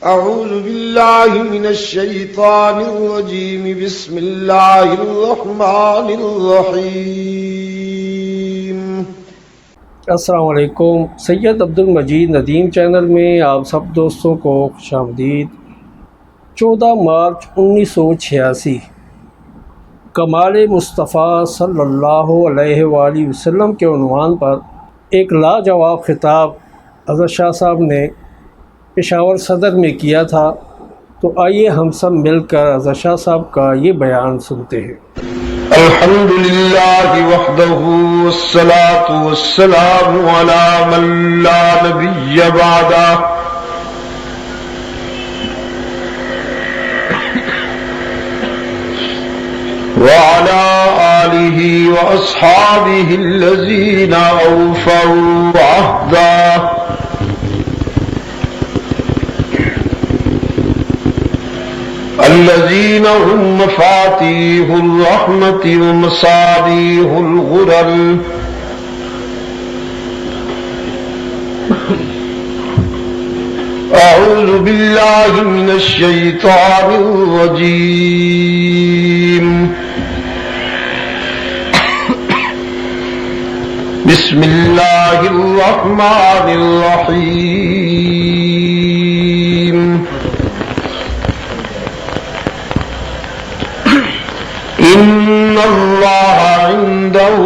أعوذ بالله من الشيطان الرجيم بسم الله الرحمن الرحيم السلام علیکم۔ سید عبد المجید ندیم چینل میں آپ سب دوستوں کو خوش آمدید۔ 14 مارچ 1986 کمال مصطفیٰ صلی اللہ علیہ وآلہ وسلم کے عنوان پر ایک لاجواب خطاب حضرت شاہ صاحب نے پشاور صدر میں کیا تھا، تو آئیے ہم سب مل کر حضرت شاہ صاحب کا یہ بیان سنتے ہیں۔ الحمد لله وحده والصلاة والسلام على من لا نبي بعده وعلى آله وأصحابه الذين أوفوا عهده الذين هم مفاتيح الرحمة ومصابيح الغرر أعوذ بالله من الشيطان الرجيم بسم الله الرحمن الرحيم إن الله عنده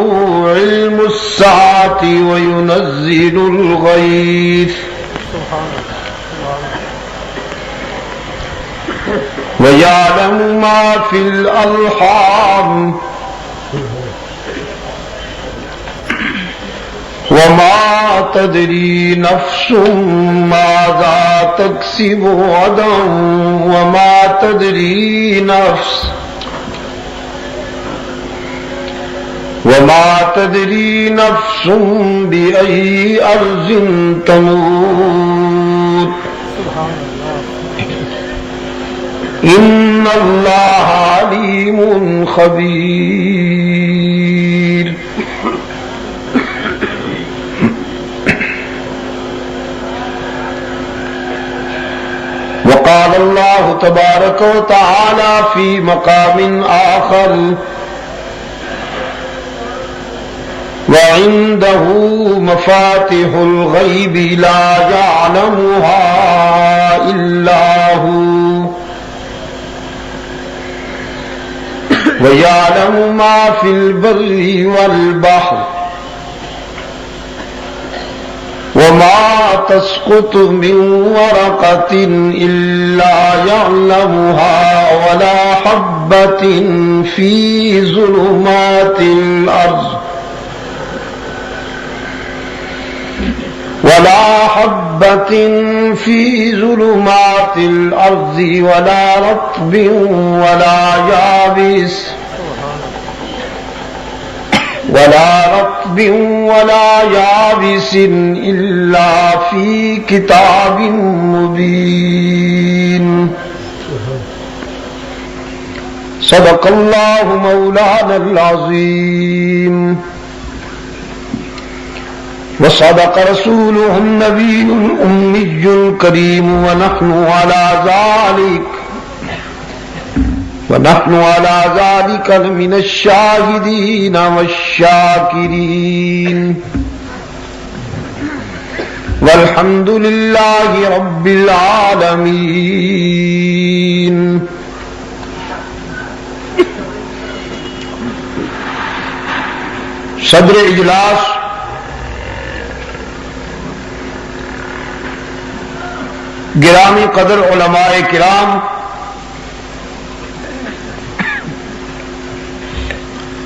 علم الساعة وينزل الغيث ويعلم ما في الأرحام وما تدري نفس ماذا تكسب غدا وما تدري نفس بأي أرض تموت إن الله عليم خبير وقال الله تبارك وتعالى في مقام آخر وعنده مفاتح الغيب لا يعلمها إلا هو ويعلم ما في البر والبحر وما تسقط من ورقة إلا يعلمها ولا حبة في ظلمات الأرض ولا حبة في ظلمات الأرض ولا رطب ولا يابس إلا في كتاب مبين صدق الله مولانا العظيم وصدق رسوله النبي الأمي الكريم ونحن على ذلك من الشاهدين والشاكرين والحمد لله رب العالمين۔ صدر اجلاس گرامی قدر علماء کرام،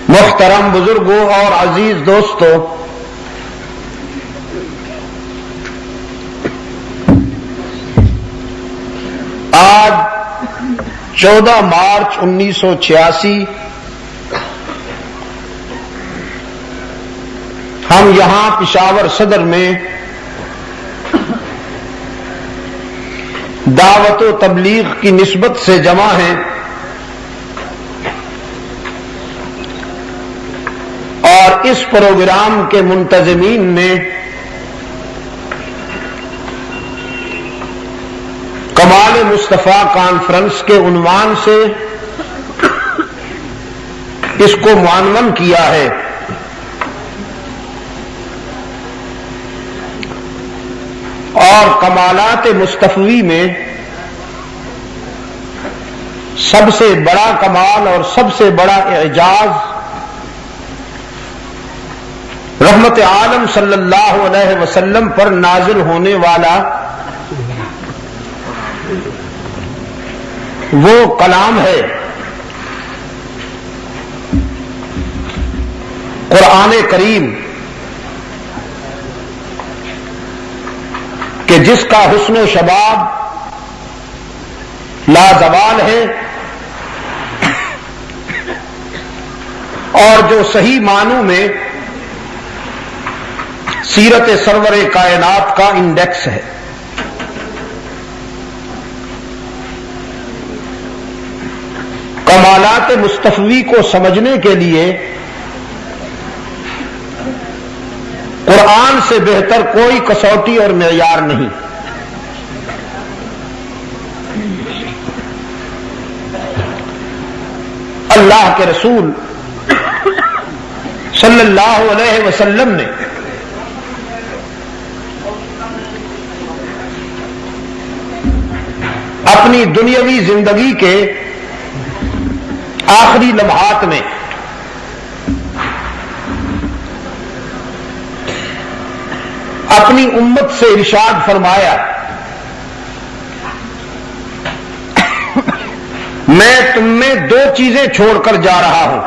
محترم بزرگوں اور عزیز دوستوں، آج 14 مارچ 1986 ہم یہاں پشاور صدر میں دعوت و تبلیغ کی نسبت سے جمع ہیں، اور اس پروگرام کے منتظمین نے کمال مصطفیٰ کانفرنس کے عنوان سے اس کو معنون کیا ہے. اور کمالات مصطفی میں سب سے بڑا کمال اور سب سے بڑا اعجاز رحمت عالم صلی اللہ علیہ وسلم پر نازل ہونے والا وہ کلام ہے قرآن کریم کہ جس کا حسن و شباب لازوال ہے اور جو صحیح معنوں میں سیرت سرور کائنات کا انڈیکس ہے. کمالات مصطفی کو سمجھنے کے لیے قرآن سے بہتر کوئی کسوٹی اور معیار نہیں. اللہ کے رسول صلی اللہ علیہ وسلم نے اپنی دنیاوی زندگی کے آخری لمحات میں اپنی امت سے ارشاد فرمایا میں تم میں دو چیزیں چھوڑ کر جا رہا ہوں.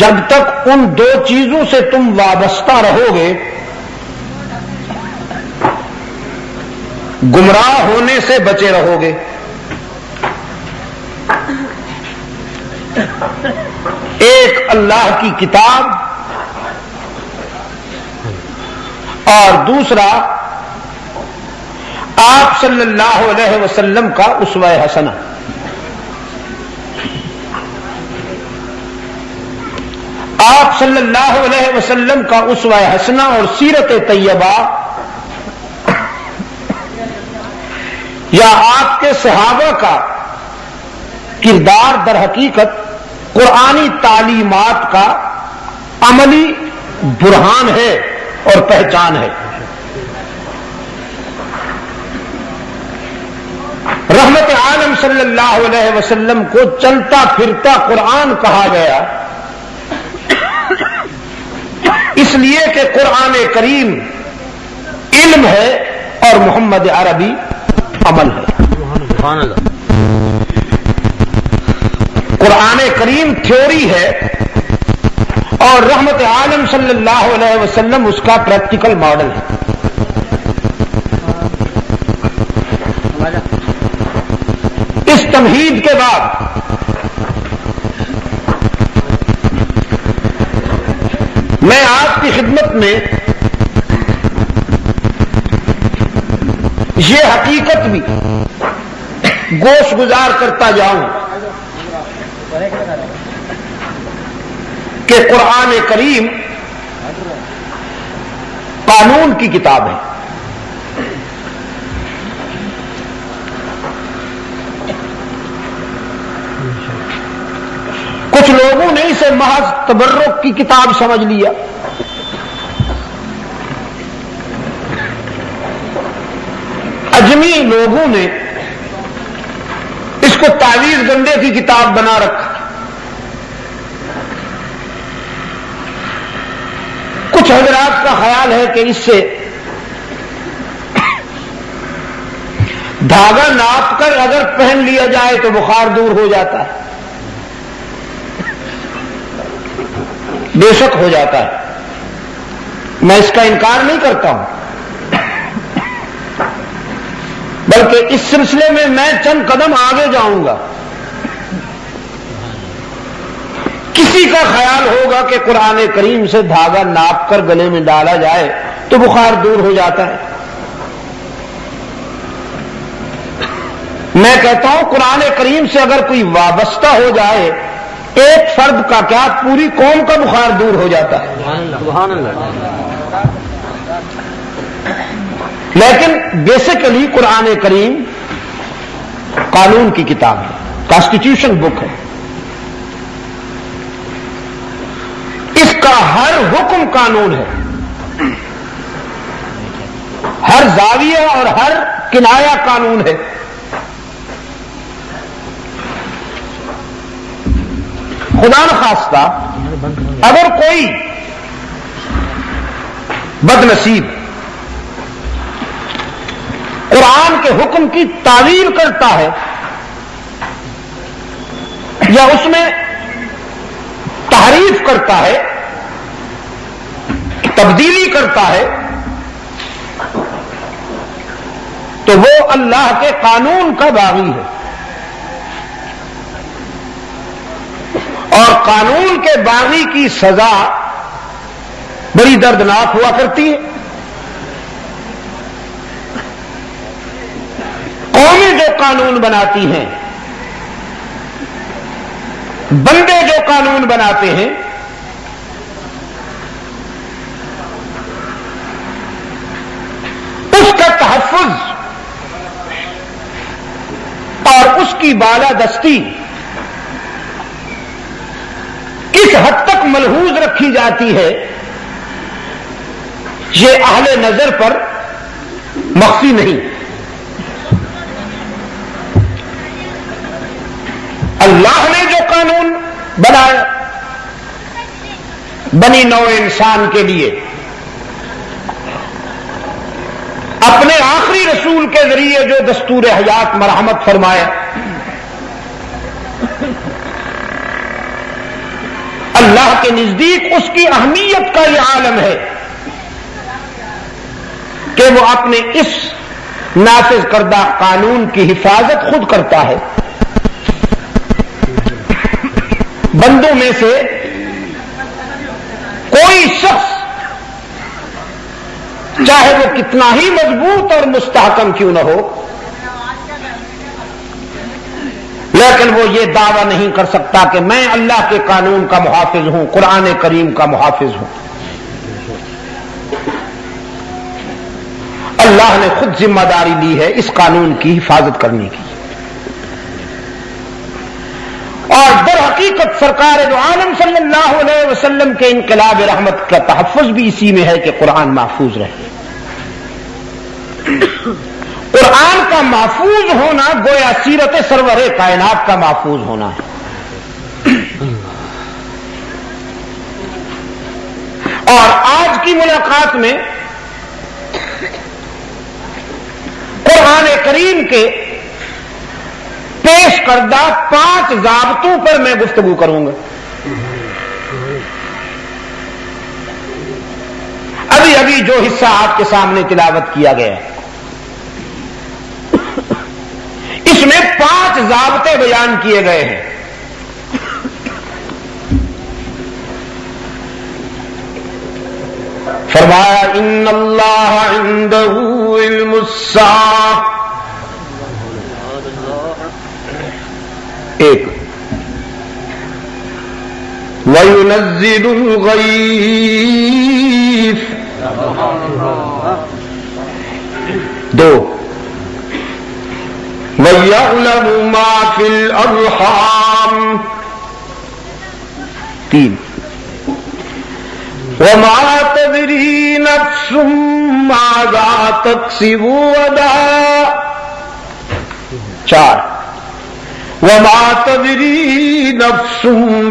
جب تک ان دو چیزوں سے تم وابستہ رہو گے گمراہ ہونے سے بچے رہو گے. ایک اللہ کی کتاب اور دوسرا آپ صلی اللہ علیہ وسلم کا اسوہ حسنہ. آپ صلی اللہ علیہ وسلم کا اسوہ حسنہ اور سیرت طیبہ یا آپ کے صحابہ کا کردار در حقیقت قرآنی تعلیمات کا عملی برہان ہے اور پہچان ہے. رحمت عالم صلی اللہ علیہ وسلم کو چلتا پھرتا قرآن کہا گیا اس لیے کہ قرآن کریم علم ہے اور محمد عربی عمل ہے. قرآن کریم تھیوری ہے اور رحمت عالم صلی اللہ علیہ وسلم اس کا پریکٹیکل ماڈل ہے. اس تمہید کے بعد میں آپ کی خدمت میں یہ حقیقت بھی گوش گزار کرتا جاؤں کہ قرآن کریم قانون کی کتاب ہے. کچھ لوگوں نے اسے محض تبرک کی کتاب سمجھ لیا. اجمی لوگوں نے اس کو تعویذ گنڈے کی کتاب بنا رکھا. کچھ حضرات کا خیال ہے کہ اس سے دھاگا ناپ کر اگر پہن لیا جائے تو بخار دور ہو جاتا ہے. بے شک ہو جاتا ہے, میں اس کا انکار نہیں کرتا ہوں, بلکہ اس سلسلے میں چند قدم آگے جاؤں گا. کسی کا خیال ہوگا کہ قرآن کریم سے دھاگا ناپ کر گلے میں ڈالا جائے تو بخار دور ہو جاتا ہے. میں کہتا ہوں قرآن کریم سے اگر کوئی وابستہ ہو جائے ایک فرد کا کیا پوری قوم کا بخار دور ہو جاتا ہے. لیکن بیسیکلی قرآن کریم قانون کی کتاب ہے، کانسٹیٹیوشن بک ہے. اس کا ہر حکم قانون ہے، ہر زاویہ اور ہر کنایا قانون ہے. خدا نخواستہ اگر کوئی بد نصیب قرآن کے حکم کی تعویل کرتا ہے یا اس میں تحریف کرتا ہے، تبدیلی کرتا ہے، تو وہ اللہ کے قانون کا باغی ہے. اور قانون کے باغی کی سزا بڑی دردناک ہوا کرتی ہے. قومیں جو قانون بناتی ہیں، بندے جو قانون بناتے ہیں، اس کا تحفظ اور اس کی بالادستی اس حد تک ملحوظ رکھی جاتی ہے، یہ اہل نظر پر مخفی نہیں. اللہ نے جو قانون بنایا بنی نوع انسان کے لیے، اپنے آخری رسول کے ذریعے جو دستور حیات مرحمت فرمایا، اللہ کے نزدیک اس کی اہمیت کا یہ عالم ہے کہ وہ اپنے اس نافذ کردہ قانون کی حفاظت خود کرتا ہے. بندوں میں سے کوئی شخص چاہے وہ کتنا ہی مضبوط اور مستحکم کیوں نہ ہو، لیکن وہ یہ دعویٰ نہیں کر سکتا کہ میں اللہ کے قانون کا محافظ ہوں، قرآن کریم کا محافظ ہوں. اللہ نے خود ذمہ داری لی ہے اس قانون کی حفاظت کرنے کی. اور در حقیقت سرکار دو عالم صلی اللہ علیہ وسلم کے انقلاب رحمت کا تحفظ بھی اسی میں ہے کہ قرآن محفوظ رہے. قرآن کا محفوظ ہونا گویا سیرت سرور کائنات کا محفوظ ہونا ہے. اور آج کی ملاقات میں قرآن کریم کے پیش کردہ 5 ضابطوں پر میں گفتگو کروں گا. ابھی جو حصہ آپ کے سامنے تلاوت کیا گیا ہے، اس میں 5 ضابطے بیان کیے گئے ہیں. فرمایا ان اللہ عنده علم الساعة، ایک وَيُنَزِّلُ الْغَيْثَ، 2 وَيَعْلَمُ مَا فِي الْأَرْحَامِ، 3 وَمَا تَدْرِي نَفْسٌ مَاذَا تَكْسِبُ غَدًا، 4 وَمَا تَدْرِي نَفْسٌ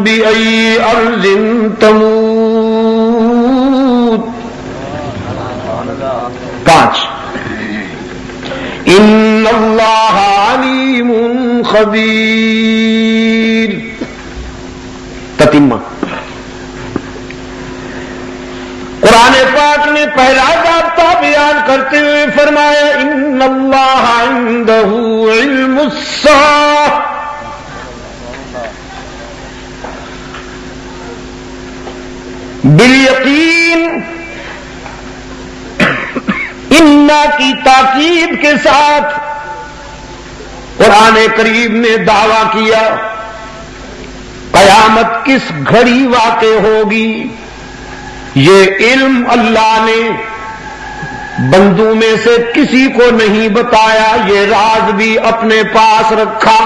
بِأَيِّ أَرْضٍ تَمُوتُ، 5 إِنَّ اللَّهَ عَلِيمٌ خَبِيرٌ. تتمہ. قرآن پاک نے پہلا ضابطہ بیان کرتے ہوئے فرمایا ان اللہ عنده علم الساعة، بالیقین انا کی تاکید کے ساتھ قرآن کریم نے دعویٰ کیا قیامت کس گھڑی واقع ہوگی، یہ علم اللہ نے بندوں میں سے کسی کو نہیں بتایا، یہ راز بھی اپنے پاس رکھا،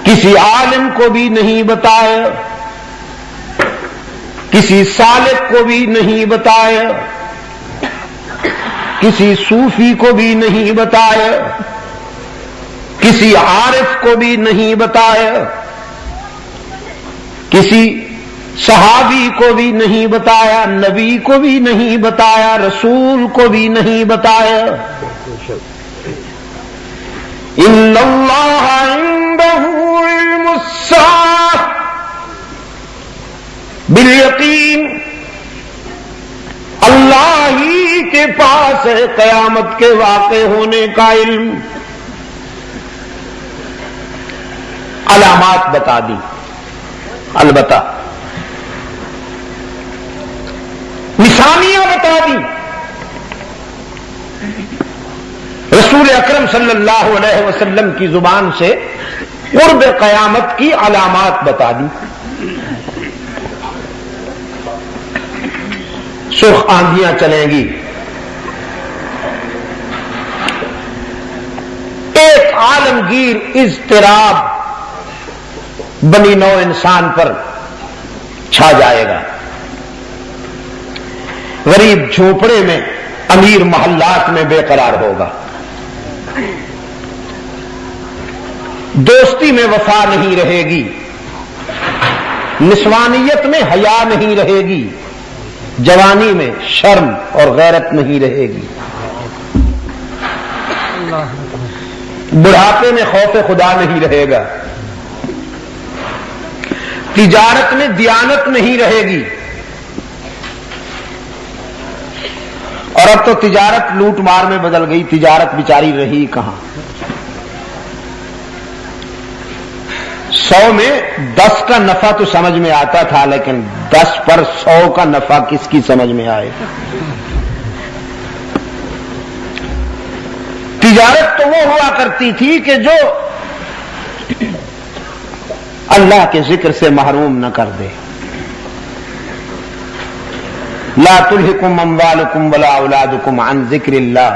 کسی عالم کو بھی نہیں بتایا، کسی سالک کو بھی نہیں بتایا، کسی صوفی کو بھی نہیں بتایا، کسی عارف کو بھی نہیں بتایا، کسی صحابی کو بھی نہیں بتایا، نبی کو بھی نہیں بتایا، رسول کو بھی نہیں بتایا۔ ان اللہ عنده علم الساعة، بالیقین اللہ ہی کے پاس ہے قیامت کے واقع ہونے کا علم۔ علامات بتا دی، البتہ نشانیاں بتا دی، رسول اکرم صلی اللہ علیہ وسلم کی زبان سے قرب قیامت کی علامات بتا دی۔ سرخ آندھیاں چلیں گی، ایک عالمگیر اضطراب بنی نوع انسان پر چھا جائے گا، غریب جھونپڑے میں، امیر محلات میں بے قرار ہوگا، دوستی میں وفا نہیں رہے گی، نسوانیت میں حیا نہیں رہے گی، جوانی میں شرم اور غیرت نہیں رہے گی، بڑھاپے میں خوف خدا نہیں رہے گا، تجارت میں دیانت نہیں رہے گی، اور اب تو تجارت لوٹ مار میں بدل گئی، تجارت بیچاری رہی کہاں۔ 100 میں 10 کا نفع تو سمجھ میں آتا تھا، لیکن 10 پر 100 کا نفع کس کی سمجھ میں آئے؟ تجارت تو وہ ہوا کرتی تھی کہ جو اللہ کے ذکر سے محروم نہ کر دے۔ لا تلہکم اموالکم ولا اولادکم عن ذکر اللہ۔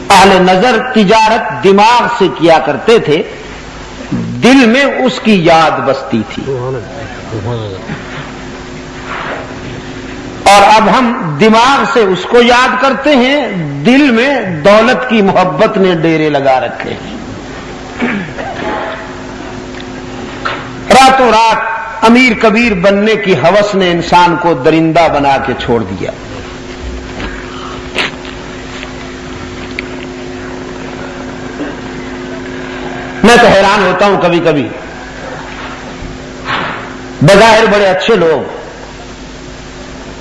اہل نظر تجارت دماغ سے کیا کرتے تھے، دل میں اس کی یاد بستی تھی، اور اب ہم دماغ سے اس کو یاد کرتے ہیں، دل میں دولت کی محبت نے ڈیرے لگا رکھے ہیں۔ راتوں رات امیر کبیر بننے کی ہوس نے انسان کو درندہ بنا کے چھوڑ دیا۔ میں تو حیران ہوتا ہوں کبھی کبھی، بظاہر بڑے اچھے لوگ،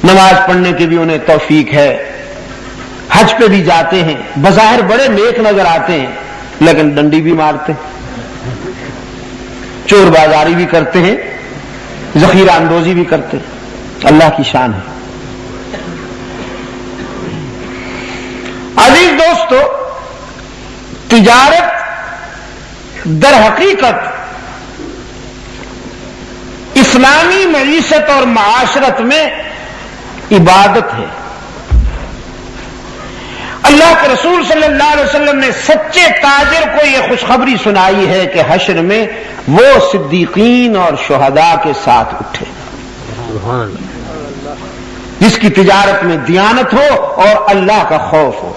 نماز پڑھنے کی بھی انہیں توفیق ہے، حج پہ بھی جاتے ہیں، بظاہر بڑے نیک نظر آتے ہیں، لیکن ڈنڈی بھی مارتے ہیں، چور بازاری بھی کرتے ہیں، ذخیرہ اندوزی بھی کرتے ہیں۔ اللہ کی شان ہے۔ عزیز دوستو، تجارت در حقیقت اسلامی معیشت اور معاشرت میں عبادت ہے۔ اللہ کے رسول صلی اللہ علیہ وسلم نے سچے تاجر کو یہ خوشخبری سنائی ہے کہ حشر میں وہ صدیقین اور شہداء کے ساتھ اٹھے جس کی تجارت میں دیانت ہو اور اللہ کا خوف ہو۔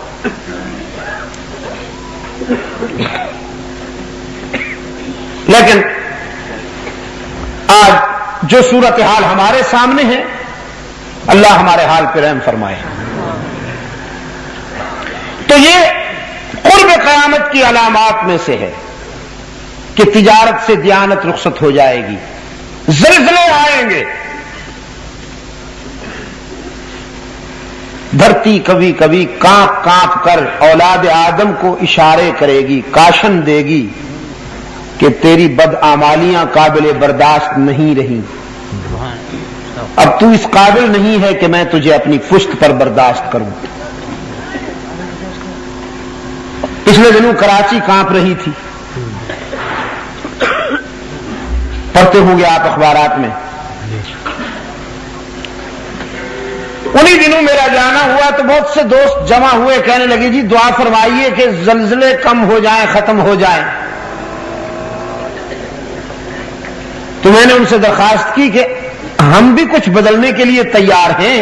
لیکن آج جو صورتحال ہمارے سامنے ہے، اللہ ہمارے حال پہ رحم فرمائے۔ تو یہ قرب قیامت کی علامات میں سے ہے کہ تجارت سے دیانت رخصت ہو جائے گی، زلزلے آئیں گے، دھرتی کبھی کبھی کانپ کانپ کر اولاد آدم کو اشارے کرے گی، کاشن دے گی کہ تیری بدعمالیاں قابل برداشت نہیں رہی، اب تو اس قابل نہیں ہے کہ میں تجھے اپنی پشت پر برداشت کروں۔ پچھلے دنوں کراچی کانپ رہی تھی، پڑھتے ہوں گے آپ اخبارات میں، انہی دنوں میرا جانا ہوا تو بہت سے دوست جمع ہوئے، کہنے لگے جی دعا فرمائیے کہ زلزلے کم ہو جائیں، ختم ہو جائیں۔ تو میں نے ان سے درخواست کی کہ ہم بھی کچھ بدلنے کے لیے تیار ہیں،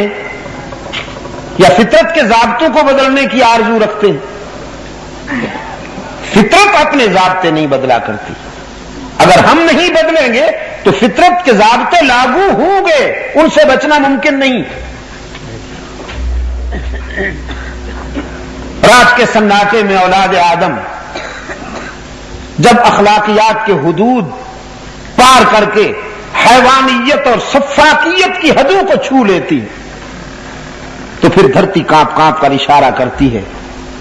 یا فطرت کے ضابطوں کو بدلنے کی آرزو رکھتے ہیں؟ فطرت اپنے ضابطے نہیں بدلا کرتی، اگر ہم نہیں بدلیں گے تو فطرت کے ضابطے لاگو ہوں گے، ان سے بچنا ممکن نہیں۔ رات کے سناٹے میں اولاد آدم جب اخلاقیات کے حدود پار کر کے حیوانیت اور سفاکیت کی حدوں کو چھو لیتی تو پھر دھرتی کانپ کانپ کر اشارہ کرتی ہے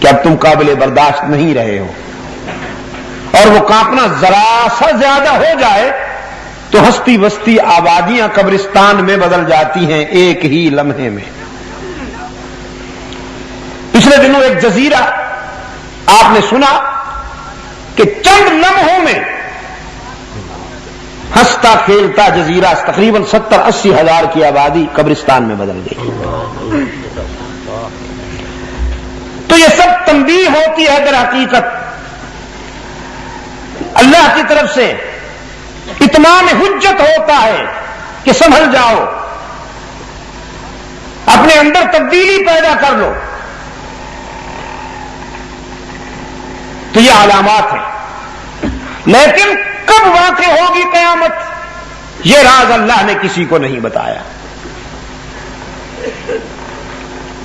کہ اب تم قابل برداشت نہیں رہے ہو، اور وہ کانپنا ذرا سا زیادہ ہو جائے تو ہستی بستی آبادیاں قبرستان میں بدل جاتی ہیں ایک ہی لمحے میں۔ پچھلے دنوں ایک جزیرہ آپ نے سنا کہ چند لمحوں میں ہنستا کھیلتا جزیرہ تقریباً 70-80 ہزار کی آبادی قبرستان میں بدل گئی۔ تو یہ سب تنبیہ ہوتی ہے در حقیقت اللہ کی طرف سے اتمام حجت ہوتا ہے کہ سنبھل جاؤ، اپنے اندر تبدیلی پیدا کر لو۔ تو یہ علامات ہیں، لیکن کب واقع ہوگی قیامت یہ راز اللہ نے کسی کو نہیں بتایا۔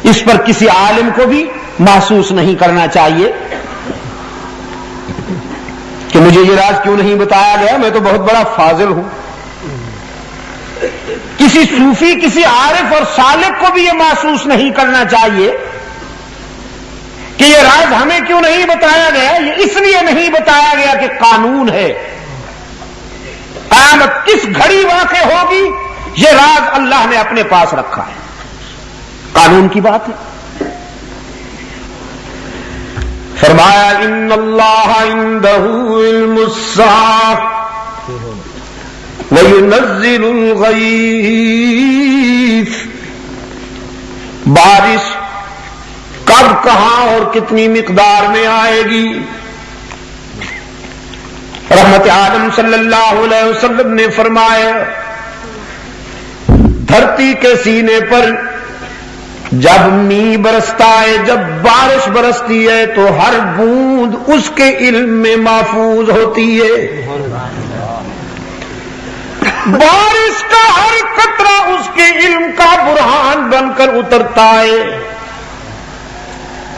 اس پر کسی عالم کو بھی محسوس نہیں کرنا چاہیے کہ مجھے یہ راز کیوں نہیں بتایا گیا، میں تو بہت بڑا فاضل ہوں۔ کسی صوفی، کسی عارف اور سالک کو بھی یہ محسوس نہیں کرنا چاہیے کہ یہ راز ہمیں کیوں نہیں بتایا گیا۔ یہ اس لیے نہیں بتایا گیا کہ قانون ہے، قیامت کس گھڑی واقع ہوگی یہ راز اللہ نے اپنے پاس رکھا ہے، قانون کی بات ہے۔ فرمایا ان اللہ عنده علم الساعة وينزل الغیث، بارش کب، کہاں اور کتنی مقدار میں آئے گی۔ رحمت عالم صلی اللہ علیہ وسلم نے فرمایا دھرتی کے سینے پر جب می برستا ہے، جب بارش برستی ہے تو ہر بوند اس کے علم میں محفوظ ہوتی ہے، بارش کا ہر قطرہ اس کے علم کا برہان بن کر اترتا ہے،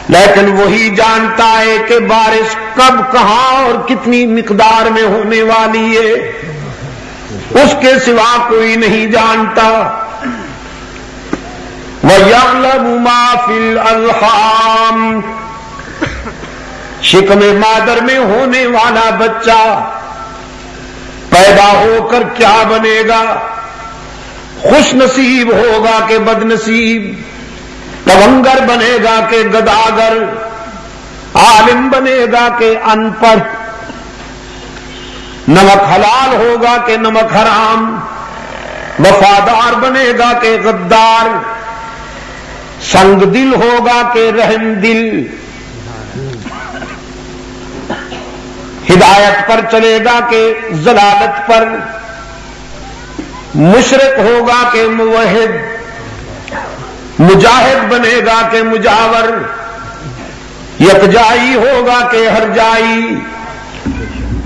لیکن وہی جانتا ہے کہ بارش کب، کہاں اور کتنی مقدار میں ہونے والی ہے، اس کے سوا کوئی نہیں جانتا۔ وَيَعْلَمُ مَا فِي الْأَرْحَامِ، شکم مادر میں ہونے والا بچہ پیدا ہو کر کیا بنے گا، خوش نصیب ہوگا کہ بد نصیب، تونگر بنے گا کہ گداگر، عالم بنے گا کہ ان پڑھ، نمک حلال ہوگا کہ نمک حرام، وفادار بنے گا کہ غدار، سنگ دل ہوگا کہ رحم دل، ہدایت پر چلے گا کہ ضلالت پر، مشرک ہوگا کہ موحد، مجاہد بنے گا کہ مجاور، یکجائی ہوگا کہ ہرجائی،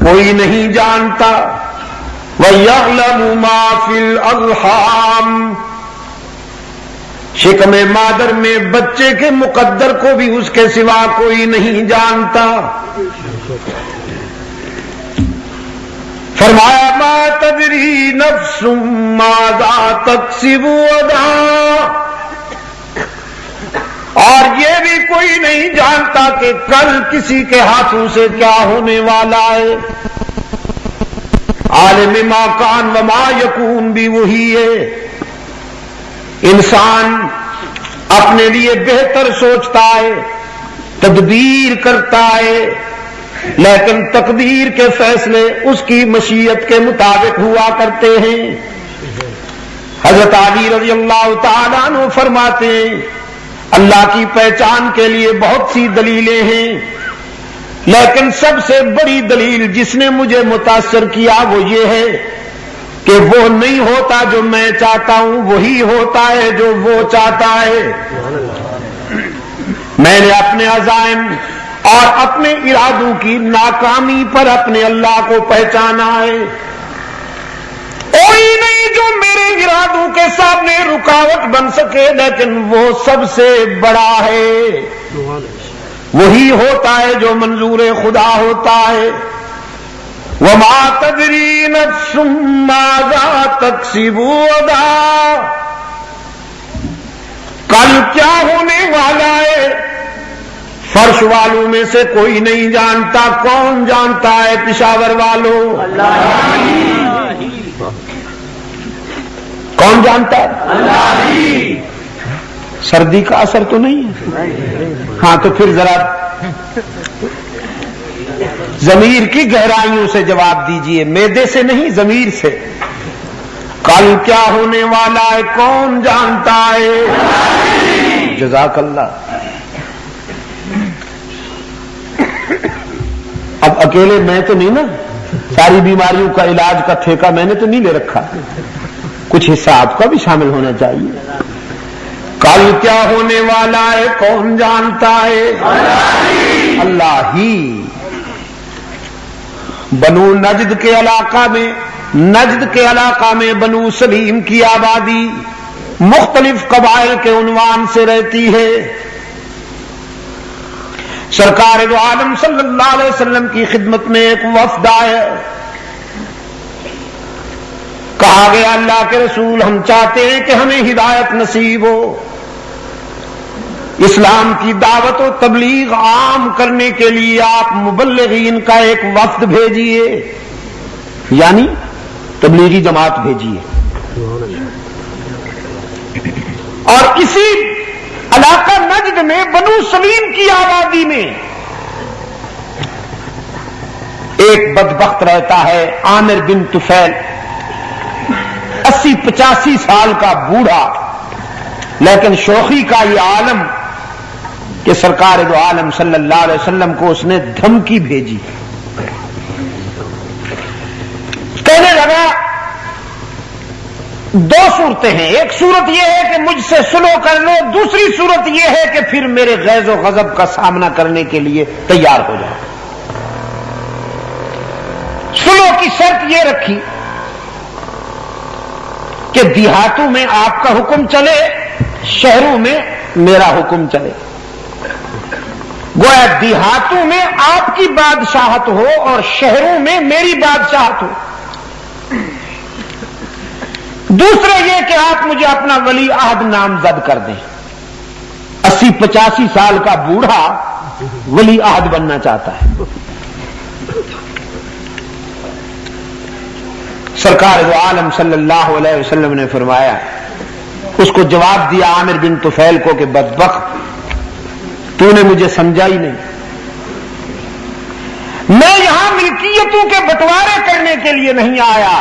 کوئی نہیں جانتا۔ وَيَعْلَمُ مَا فِي الْأَرْحَامِ، شکم مادر میں بچے کے مقدر کو بھی اس کے سوا کوئی نہیں جانتا۔ فرمایا ما تدری نفس ماذا تکسب غدا، اور یہ بھی کوئی نہیں جانتا کہ کل کسی کے ہاتھوں سے کیا ہونے والا ہے۔ عالم ما کان و ما یکون بھی وہی ہے۔ انسان اپنے لیے بہتر سوچتا ہے، تدبیر کرتا ہے، لیکن تقدیر کے فیصلے اس کی مشیت کے مطابق ہوا کرتے ہیں۔ حضرت علی رضی اللہ تعالیٰ عنہ فرماتے ہیں اللہ کی پہچان کے لیے بہت سی دلیلیں ہیں، لیکن سب سے بڑی دلیل جس نے مجھے متاثر کیا وہ یہ ہے کہ وہ نہیں ہوتا جو میں چاہتا ہوں، وہی ہوتا ہے جو وہ چاہتا ہے۔ میں نے اپنے عزائم اور اپنے ارادوں کی ناکامی پر اپنے اللہ کو پہچانا ہے۔ کوئی نہیں جو میرے ارادوں کے سامنے رکاوٹ بن سکے، لیکن وہ سب سے بڑا ہے، وہی ہوتا ہے جو منظور خدا ہوتا ہے۔ وما تدری نفس ماذا تکسب غدا، کل کیا ہونے والا ہے فرش والوں میں سے کوئی نہیں جانتا، کون جانتا ہے پشاور والوں؟ کون جانتا ہے؟ سردی کا اثر تو نہیں ہے؟ ہاں تو پھر ذرا ضمیر کی گہرائیوں سے جواب دیجئے، معدے سے نہیں، ضمیر سے۔ کل کیا ہونے والا ہے کون جانتا ہے؟ جزاک اللہ۔ اب اکیلے میں تو نہیں نا، ساری بیماریوں کا علاج کا ٹھیکہ میں نے تو نہیں لے رکھا، کچھ حصہ آپ کا بھی شامل ہونا چاہیے۔ کل کیا ہونے والا ہے کون جانتا ہے؟ اللہ ہی۔ بنو نجد کے علاقہ میں بنو سلیم کی آبادی مختلف قبائل کے عنوان سے رہتی ہے۔ سرکار دو عالم صلی اللہ علیہ وسلم کی خدمت میں ایک وفد آیا، کہا گیا اللہ کے رسول ہم چاہتے ہیں کہ ہمیں ہدایت نصیب ہو، اسلام کی دعوت و تبلیغ عام کرنے کے لیے آپ مبلغین کا ایک وفد بھیجیے، یعنی تبلیغی جماعت بھیجیے۔ اور اسی علاقہ نجد میں بنو سلیم کی آبادی میں ایک بدبخت رہتا ہے عامر بن طفیل، 80-85 سال کا بوڑھا، لیکن شوخی کا یہ عالم کہ سرکار دو عالم صلی اللہ علیہ وسلم کو اس نے دھمکی بھیجی، کہنے لگا دو صورتیں ہیں، ایک صورت یہ ہے کہ مجھ سے سلو کر لو، دوسری صورت یہ ہے کہ پھر میرے غیظ و غضب کا سامنا کرنے کے لیے تیار ہو جاؤ۔ سلو کی شرط یہ رکھی کہ دیہاتوں میں آپ کا حکم چلے، شہروں میں میرا حکم چلے، گویا دیہاتوں میں آپ کی بادشاہت ہو اور شہروں میں میری بادشاہت ہو۔ دوسرا یہ کہ آپ مجھے اپنا ولی عہد نامزد کر دیں۔ 80-85 سال کا بوڑھا ولی عہد بننا چاہتا ہے۔ سرکار دو عالم صلی اللہ علیہ وسلم نے فرمایا، اس کو جواب دیا عامر بن طفیل کو کہ بدبخت تو نے مجھے سمجھا ہی نہیں، میں یہاں ملکیتوں کے بٹوارے کرنے کے لیے نہیں آیا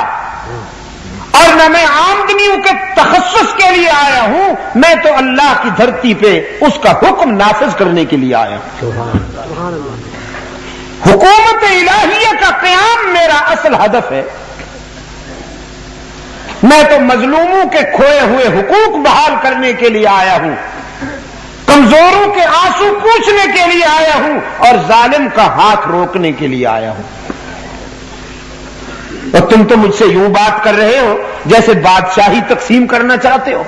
اور نہ میں آمدنیوں کے تخصص کے لیے آیا ہوں، میں تو اللہ کی دھرتی پہ اس کا حکم نافذ کرنے کے لیے آیا ہوں۔ حکومت الہیہ کا قیام میرا اصل ہدف ہے، میں تو مظلوموں کے کھوئے ہوئے حقوق بحال کرنے کے لیے آیا ہوں، کمزوروں کے آنسو پوچھنے کے لیے آیا ہوں اور ظالم کا ہاتھ روکنے کے لیے آیا ہوں۔ اور تم تو مجھ سے یوں بات کر رہے ہو جیسے بادشاہی تقسیم کرنا چاہتے ہو۔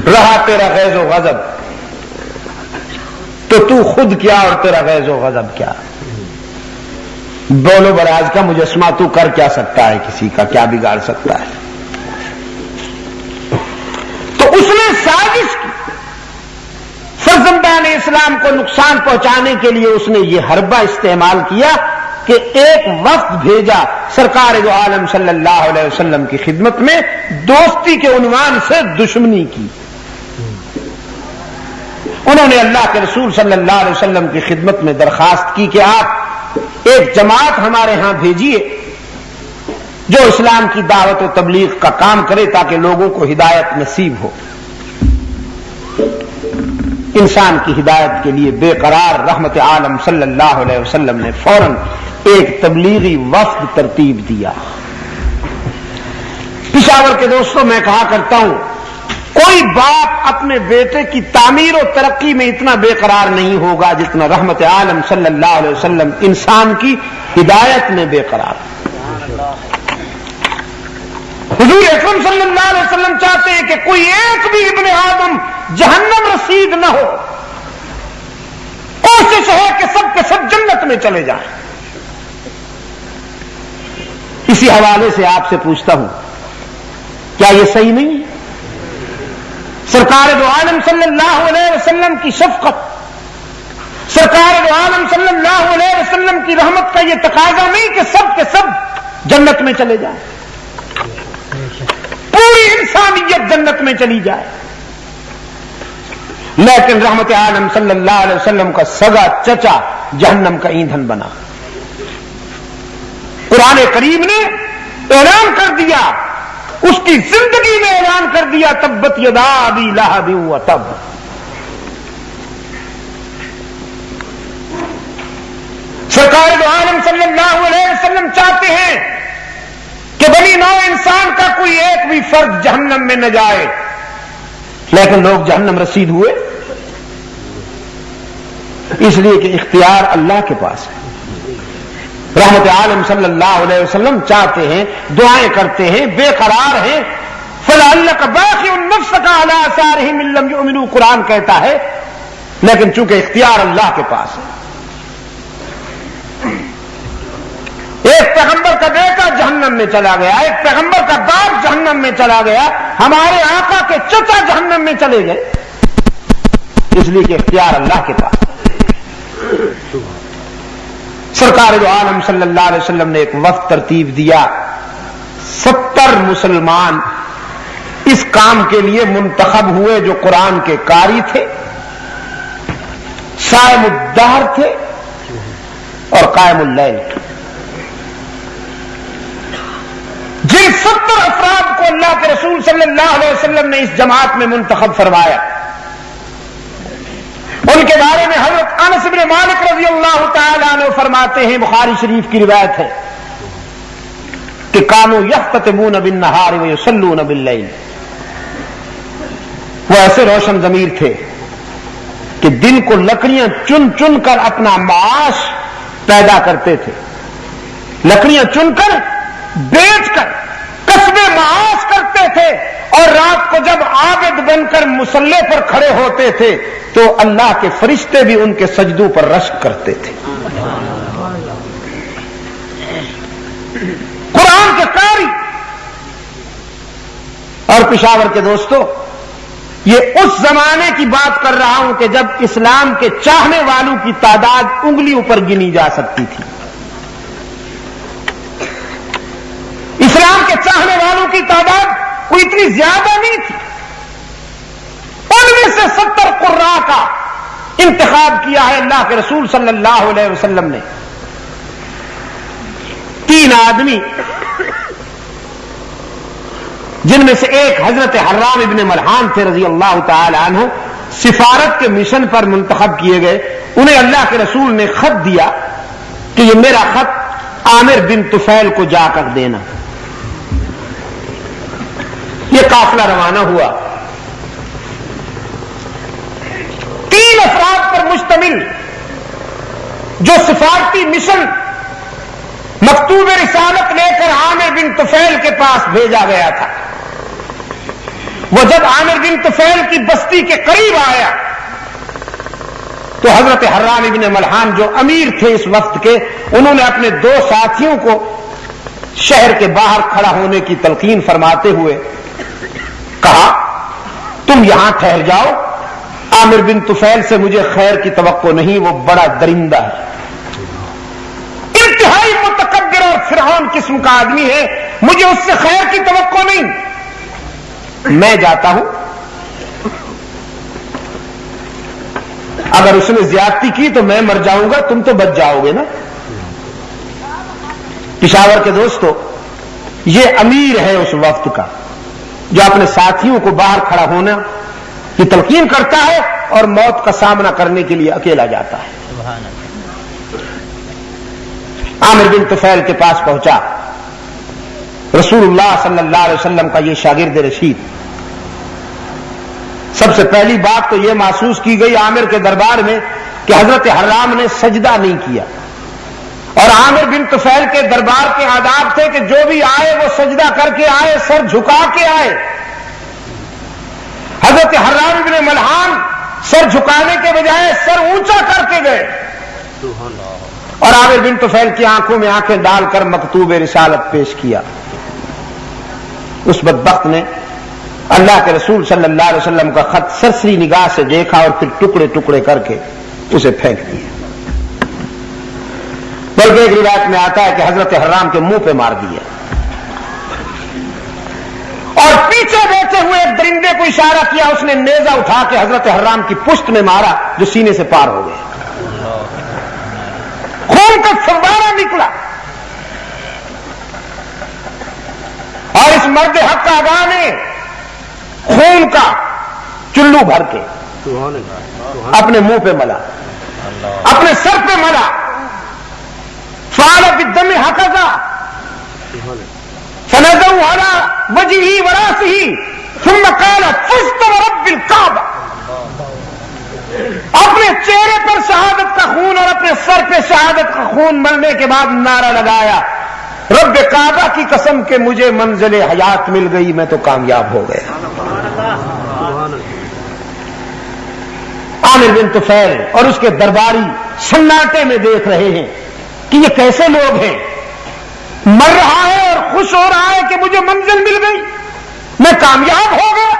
رہا تیرا غیظ و غضب تو خود کیا اور تیرا غیظ و غضب کیا؟ بولو براز کا مجسمہ تو کر کیا سکتا ہے، کسی کا کیا بگاڑ سکتا ہے؟ تو اس نے سازش کی، فرزندان اسلام کو نقصان پہنچانے کے لیے اس نے یہ حربہ استعمال کیا کہ ایک وفد بھیجا سرکار دو عالم صلی اللہ علیہ وسلم کی خدمت میں، دوستی کے عنوان سے دشمنی کی۔ انہوں نے اللہ کے رسول صلی اللہ علیہ وسلم کی خدمت میں درخواست کی کہ آپ ایک جماعت ہمارے ہاں بھیجیے جو اسلام کی دعوت و تبلیغ کا کام کرے تاکہ لوگوں کو ہدایت نصیب ہو۔ انسان کی ہدایت کے لیے بے قرار رحمت عالم صلی اللہ علیہ وسلم نے فوراً ایک تبلیغی وفد ترتیب دیا۔ پشاور کے دوستوں، میں کہا کرتا ہوں، کوئی باپ اپنے بیٹے کی تعمیر و ترقی میں اتنا بے قرار نہیں ہوگا جتنا رحمت عالم صلی اللہ علیہ وسلم انسان کی ہدایت میں بے قرار۔ حضور اکرم صلی اللہ علیہ وسلم چاہتے ہیں کہ کوئی ایک بھی ابن آدم جہنم رسید نہ ہو، کوشش ہے کہ سب کے سب جنت میں چلے جائیں۔ اسی حوالے سے آپ سے پوچھتا ہوں، کیا یہ صحیح نہیں ہے؟ سرکار دو عالم صلی اللہ علیہ وسلم کی شفقت، سرکار دو عالم صلی اللہ علیہ وسلم کی رحمت کا یہ تقاضا نہیں کہ سب کے سب جنت میں چلے جائیں، پوری انسانیت جنت میں چلی جائے، لیکن رحمت عالم صلی اللہ علیہ وسلم کا سگا چچا جہنم کا ایندھن بنا۔ قرآن کریم نے اعلان کر دیا، اس کی زندگی میں اعلان کر دیا، تبت یدا ابی لہب وتب۔ سرکار دو عالم صلی اللہ علیہ وسلم چاہتے ہیں کہ بنی نوع انسان کا کوئی ایک بھی فرد جہنم میں نہ جائے، لیکن لوگ جہنم رسید ہوئے، اس لیے کہ اختیار اللہ کے پاس ہے۔ رحمت عالم صلی اللہ علیہ وسلم چاہتے ہیں، دعائیں کرتے ہیں، بے قرار ہیں، فَلَعَلَّكَ بَاخِعٌ نَفْسَكَ عَلَىٰ آثَارِهِمْ إِن لَّمْ يُؤْمِنُوا، قرآن کہتا ہے، لیکن چونکہ اختیار اللہ کے پاس ہے۔ ایک پیغمبر کا بیٹا جہنم میں چلا گیا، ایک پیغمبر کا باپ جہنم میں چلا گیا، ہمارے آقا کے چچا جہنم میں چلے گئے، اس لیے کہ اختیار اللہ کے پاس۔ سرکار دو عالم صلی اللہ علیہ وسلم نے ایک وفد ترتیب دیا، 70 مسلمان اس کام کے لیے منتخب ہوئے جو قرآن کے قاری تھے، صائم الدہر تھے اور قائم اللیل تھے۔ جن 70 افراد کو اللہ کے رسول صلی اللہ علیہ وسلم نے اس جماعت میں منتخب فرمایا، ان کے بارے میں حضرت انس بن مالک رضی اللہ تعالی عنہ فرماتے ہیں، بخاری شریف کی روایت ہے کہ کانوا یختتمون بالنہار ویصلون باللیل، وہ ایسے روشن ضمیر تھے کہ دن کو لکڑیاں چن چن کر اپنا معاش پیدا کرتے تھے، لکڑیاں چن کر بیچ کر کسب معاش کرتے تھے، اور رات کو جب عابد بن کر مصلی پر کھڑے ہوتے تھے تو اللہ کے فرشتے بھی ان کے سجدوں پر رشک کرتے تھے۔ قرآن کے قاری اور پشاور کے دوستوں، یہ اس زمانے کی بات کر رہا ہوں کہ جب اسلام کے چاہنے والوں کی تعداد انگلیوں پر گنی جا سکتی تھی۔ اسلام کے چاہنے والوں کی تعداد کوئی اتنی زیادہ نہیں تھی، ان میں سے 70 قراء کا انتخاب کیا ہے اللہ کے رسول صلی اللہ علیہ وسلم نے۔ 3 آدمی، جن میں سے ایک حضرت حرام ابن ملحان تھے رضی اللہ تعالی عنہ، سفارت کے مشن پر منتخب کیے گئے، انہیں اللہ کے رسول نے خط دیا کہ یہ میرا خط عامر بن طفیل کو جا کر دینا۔ یہ قافلہ روانہ ہوا، 3 افراد پر مشتمل جو سفارتی مشن مکتوب رسالت لے کر عامر بن طفیل کے پاس بھیجا گیا تھا۔ وہ جب عامر بن طفیل کی بستی کے قریب آیا تو حضرت حرام ابن ملحان جو امیر تھے اس وقت کے، انہوں نے اپنے 2 ساتھیوں کو شہر کے باہر کھڑا ہونے کی تلقین فرماتے ہوئے کہا، تم یہاں ٹھہر جاؤ، عامر بن طفیل سے مجھے خیر کی توقع نہیں، وہ بڑا درندہ ہے، انتہائی متکبر اور فرعون قسم کا آدمی ہے، مجھے اس سے خیر کی توقع نہیں، میں جاتا ہوں، اگر اس نے زیادتی کی تو میں مر جاؤں گا، تم تو بچ جاؤ گے نا۔ پشاور کے دوستو، یہ امیر ہے اس وقت کا جو اپنے ساتھیوں کو باہر کھڑا ہونا کی تلقین کرتا ہے اور موت کا سامنا کرنے کے لیے اکیلا جاتا ہے۔ عامر بن طفیل کے پاس پہنچا رسول اللہ صلی اللہ علیہ وسلم کا یہ شاگرد رشید۔ سب سے پہلی بات تو یہ محسوس کی گئی عامر کے دربار میں کہ حضرت حرام نے سجدہ نہیں کیا، اور عامر بن طفیل کے دربار کے آداب تھے کہ جو بھی آئے وہ سجدہ کر کے آئے، سر جھکا کے آئے۔ حضرت حرام بن ملحان سر جھکانے کے بجائے سر اونچا کر کے گئے، اور عامر بن طفیل کی آنکھوں میں آنکھیں ڈال کر مکتوب رسالت پیش کیا۔ اس بدبخت نے اللہ کے رسول صلی اللہ علیہ وسلم کا خط سرسری نگاہ سے دیکھا اور پھر ٹکڑے ٹکڑے کر کے اسے پھینک دیا، بلکہ ایک روایت میں آتا ہے کہ حضرت حرام کے منہ پہ مار دیا، اور پیچھے بیٹھے ہوئے ایک درندے کو اشارہ کیا، اس نے نیزہ اٹھا کے حضرت حرام کی پشت میں مارا جو سینے سے پار ہو گیا، خون کا فوارہ نکلا، اور اس مرد حق آگاہ نے خون کا چلو بھر کے اپنے منہ پہ ملا، اپنے سر پہ ملا، فعل بالدم هكذا فنزعوا على وجهه وراسه ثم قال فزت ورب الكعبة، اپنے چہرے پر شہادت کا خون اور اپنے سر پہ شہادت کا خون ملنے کے بعد نعرہ لگایا، رب کعبہ کی قسم کہ مجھے منزل حیات مل گئی، میں تو کامیاب ہو گیا۔ عامر بن طفیل اور اس کے درباری سناٹے میں دیکھ رہے ہیں کہ یہ کیسے لوگ ہیں، مر رہا ہے اور خوش ہو رہا ہے کہ مجھے منزل مل گئی، میں کامیاب ہو گیا۔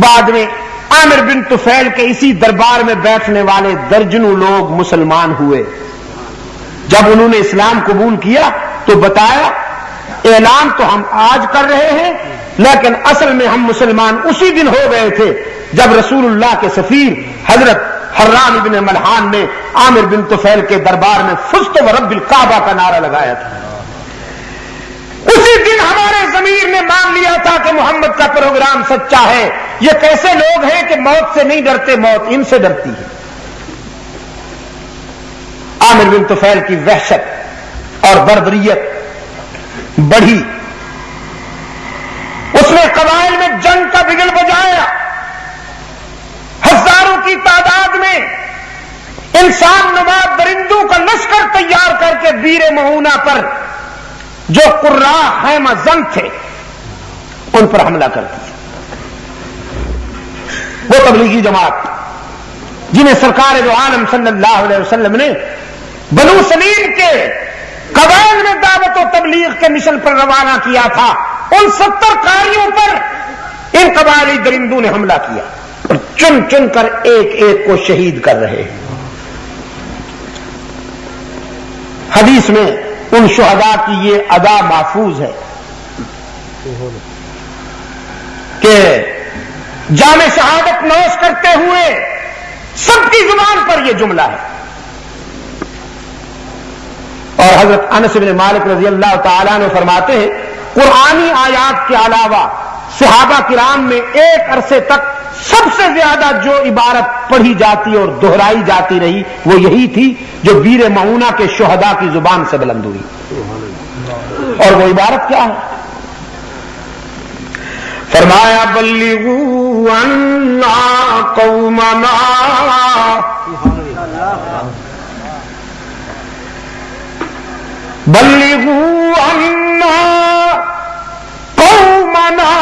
بعد میں عامر بن طفیل کے اسی دربار میں بیٹھنے والے درجنوں لوگ مسلمان ہوئے۔ جب انہوں نے اسلام قبول کیا تو بتایا اعلان تو ہم آج کر رہے ہیں، لیکن اصل میں ہم مسلمان اسی دن ہو گئے تھے جب رسول اللہ کے سفیر حضرت حرام بن ملحان نے عامر بن طفیل کے دربار میں فزت ورب الکعبہ کا نعرہ لگایا تھا۔ اسی دن ہمارے ضمیر نے مان لیا تھا کہ محمد کا پروگرام سچا ہے۔ یہ کیسے لوگ ہیں کہ موت سے نہیں ڈرتے، موت ان سے ڈرتی ہے۔ عامر بن طفیل کی وحشت اور بربریت بڑھی، اس نے قبائل میں جنگ کا بگل بجایا، ہزاروں کی تعداد میں انسان نما درندوں کا لشکر تیار کر کے بیر مہونہ پر جو قراء خیمہ زن تھے ان پر حملہ کر دیا۔ وہ تبلیغی جماعت جنہیں سرکار دو عالم صلی اللہ علیہ وسلم نے بنو سلیم کے قبائل میں دعوت و تبلیغ کے مشن پر روانہ کیا تھا، ان 70 قاریوں پر ان قبائلی درندوں نے حملہ کیا اور چن چن کر ایک ایک کو شہید کر رہے ہیں۔ حدیث میں ان شہداء کی یہ ادا محفوظ ہے کہ جام شہادت نوش کرتے ہوئے سب کی زبان پر یہ جملہ ہے۔ اور حضرت انس بن مالک رضی اللہ تعالیٰ عنہ فرماتے ہیں قرآنی آیات کے علاوہ صحابہ کرام میں ایک عرصے تک سب سے زیادہ جو عبارت پڑھی جاتی اور دہرائی جاتی رہی وہ یہی تھی جو بیر معونہ کے شہداء کی زبان سے بلند ہوئی، اور وہ عبارت کیا ہے؟ فرمایا بلغوا عنا قومنا، بلغوا عنا قومنا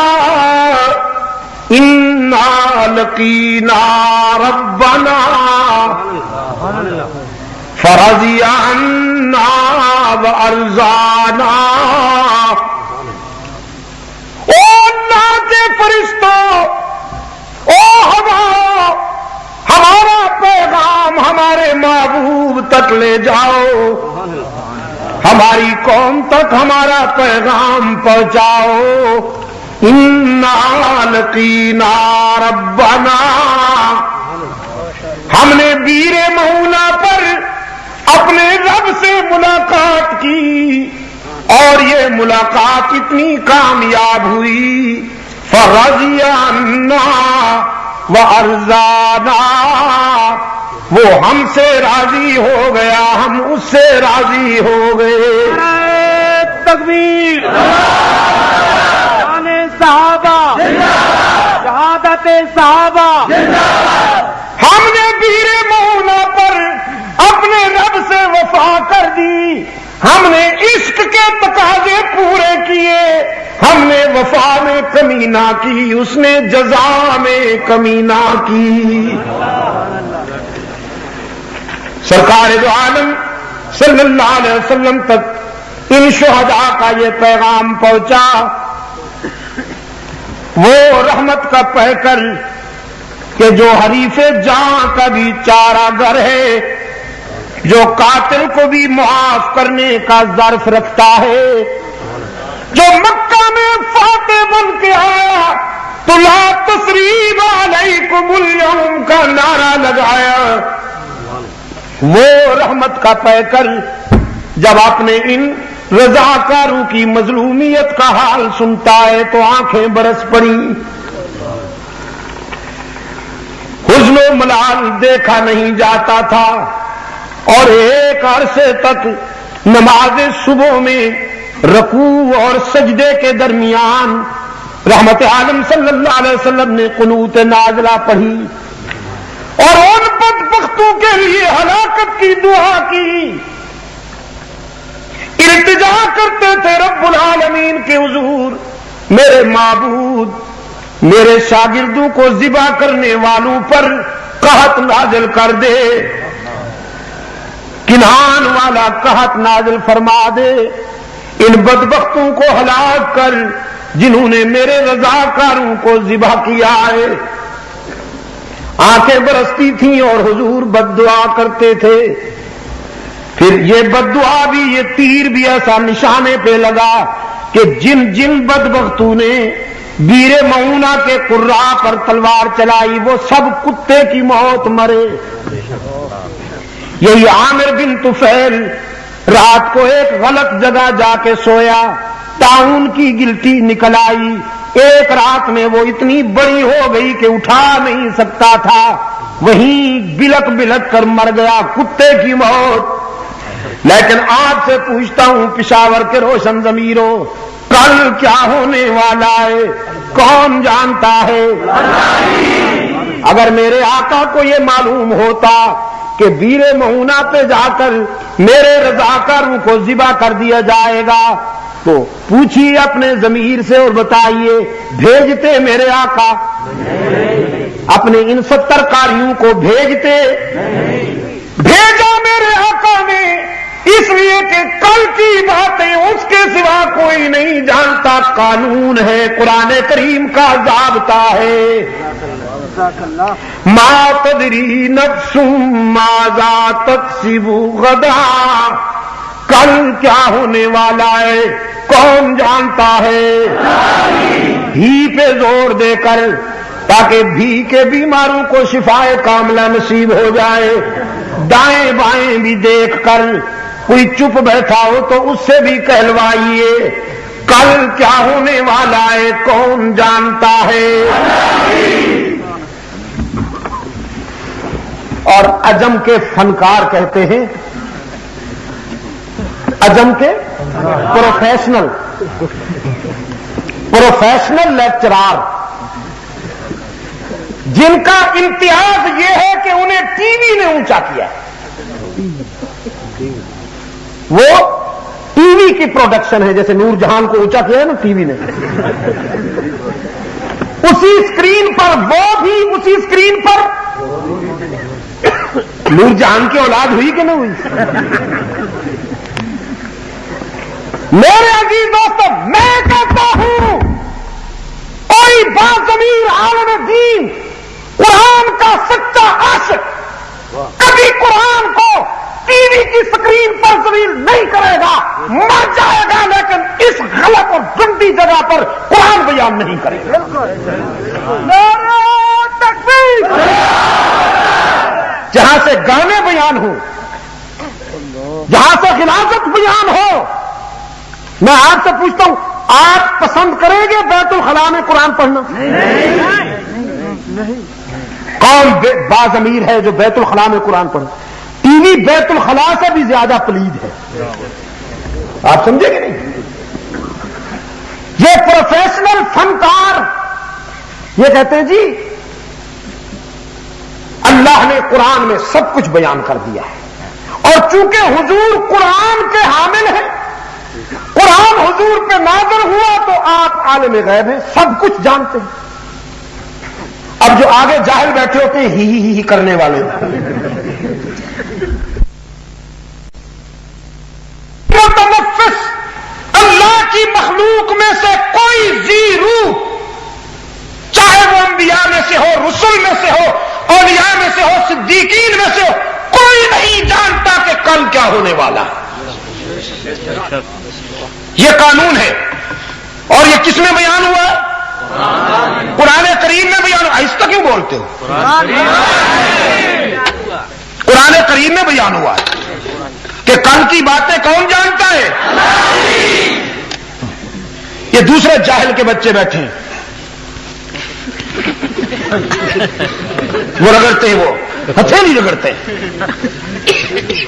انا لقینا ربنا فرضی عنا وارضانا۔ او اللہ کے فرشتوں، او ہمارا پیغام ہمارے محبوب تک لے جاؤ، ہماری قوم تک ہمارا پیغام پہنچاؤ۔ انا لقینا ربنا، ہم نے بیر معونہ پر اپنے رب سے ملاقات کی، اور یہ ملاقات اتنی کامیاب ہوئی فرضی عنا وارضانا، وہ ہم سے راضی ہو گیا، ہم اس سے راضی ہو گئے۔ تکبیر، شان صحابہ، شہادت صحابہ۔ ہم نے بیر مونا پر اپنے رب سے وفا کر دی، ہم نے عشق کے تقاضے پورے کیے، ہم نے وفا میں کمی نہ کی، اس نے جزا میں کمی نہ کی۔ سرکار دو عالم صلی اللہ علیہ وسلم تک ان شہداء کا یہ پیغام پہنچا، وہ رحمت کا پیکر کہ جو حریف جاں کا بھی چارہ گر ہے، جو قاتل کو بھی معاف کرنے کا ظرف رکھتا ہے، جو مکہ میں فاتح بن کے آیا تو لا تثریب علیکم اليوم کا نعرہ لگایا، وہ رحمت کا پیکر جب اپنے ان رضاکاروں کی مظلومیت کا حال سنتا ہے تو آنکھیں برس پڑی۔ حزن و ملال دیکھا نہیں جاتا تھا، اور ایک عرصے تک نماز صبح میں رکوع اور سجدے کے درمیان رحمت عالم صلی اللہ علیہ وسلم نے قنوت نازلہ پڑھی اور ان بدبختوں کے لیے ہلاکت کی دعا کی، التجا کرتے تھے رب العالمین کے حضور، میرے معبود میرے شاگردوں کو ذبح کرنے والوں پر قحط نازل کر دے، کنعان والا قحط نازل فرما دے، ان بدبختوں کو ہلاک کر جنہوں نے میرے رضاکاروں کو ذبح کیا ہے۔ آنکھیں برستی تھیں اور حضور بد دعا کرتے تھے، پھر یہ بد دعا بھی، یہ تیر بھی ایسا نشانے پہ لگا کہ جن جن بدبختوں نے بیر معونہ کے قراء پر تلوار چلائی وہ سب کتے کی موت مرے۔ یہی عامر بن طفیل رات کو ایک غلط جگہ جا کے سویا، طاعون کی گلٹی نکل آئی، ایک رات میں وہ اتنی بڑی ہو گئی کہ اٹھا نہیں سکتا تھا، وہیں بلک بلک کر مر گیا، کتے کی موت۔ لیکن آپ سے پوچھتا ہوں پشاور کے روشن ضمیروں، کل کیا ہونے والا ہے کون جانتا ہے؟ اگر میرے آقا کو یہ معلوم ہوتا کہ بیر معونہ پہ جا کر میرے رضاکاروں کو ذبح کر دیا جائے گا تو پوچھیے اپنے ضمیر سے اور بتائیے بھیجتے میرے آقا؟ اپنے ان 70 قاریوں کو بھیجتے؟ بھیجا میرے آقا نے، اس لیے کہ کل کی باتیں اس کے سوا کوئی نہیں جانتا، قانون ہے، قرآن کریم کا ضابطہ ہے، ما تدری نفس ماذا تکسب غدا، کل کیا ہونے والا ہے کون جانتا ہے؟ بھی پہ زور دے کر تاکہ بھی کے بیماروں کو شفائے کاملہ نصیب ہو جائے، دائیں بائیں بھی دیکھ کر کوئی چپ بیٹھا ہو تو اس سے بھی کہلوائیے کل کیا ہونے والا ہے کون جانتا ہے؟ اور عجم کے فنکار کہتے ہیں، عجم کے پروفیشنل لیکچرار، جن کا امتیاز یہ ہے کہ انہیں ٹی وی نے اونچا کیا، وہ ٹی وی کی پروڈکشن ہے، جیسے نور جہان کو اونچا کیا ہے نا ٹی وی نے، اسی اسکرین پر وہ بھی اسی اسکرین پر نور جہان کی اولاد ہوئی کہ نہیں ہوئی؟ میرے عزیز دوستو، میں کہتا ہوں کوئی باضمیر عالم دین قرآن کا سچا عاشق کبھی قرآن کو ٹی وی کی اسکرین پر ذلیل نہیں کرے گا، مر جائے گا، لیکن اس غلط اور گندی جگہ پر قرآن بیان نہیں کرے گا۔ نعرہ تکبیر! جہاں سے گانے بیان ہو، جہاں سے غلاظت بیان ہو، میں آپ سے پوچھتا ہوں، آپ پسند کریں گے بیت الخلاء میں قرآن پڑھنا؟ کون باضمیر ہے جو بیت الخلاء میں قرآن پڑھے؟ ٹی وی بیت الخلاء سے بھی زیادہ پلید ہے، آپ سمجھے کہ نہیں؟ یہ پروفیشنل فنکار یہ کہتے ہیں جی اللہ نے قرآن میں سب کچھ بیان کر دیا ہے، اور چونکہ حضور قرآن کے حامل ہیں، قرآن حضور پہ نازل ہوا تو آپ عالم غیب ہیں، سب کچھ جانتے ہیں۔ اب جو آگے جاہل بیٹھے ہوتے ہیں ہی کرنے والے، متنفس اللہ کی مخلوق میں سے کوئی ذی روح، چاہے وہ انبیاء میں سے ہو، رسل میں سے ہو، اولیاء میں سے ہو، صدیقین میں سے ہو، کوئی نہیں جانتا کہ کل کیا ہونے والا ہے۔ یہ قانون ہے، اور یہ کس میں بیان ہوا؟ قرآن کریم میں بیان ہوا۔ آہستہ کیوں بولتے ہو؟ قرآن کریم میں بیان ہوا ہے کہ کل کی باتیں کون جانتا ہے؟ یہ دوسرے جاہل کے بچے بیٹھے ہیں، وہ رگڑتے ہیں، وہ ہتھیلی رگڑتے ہیں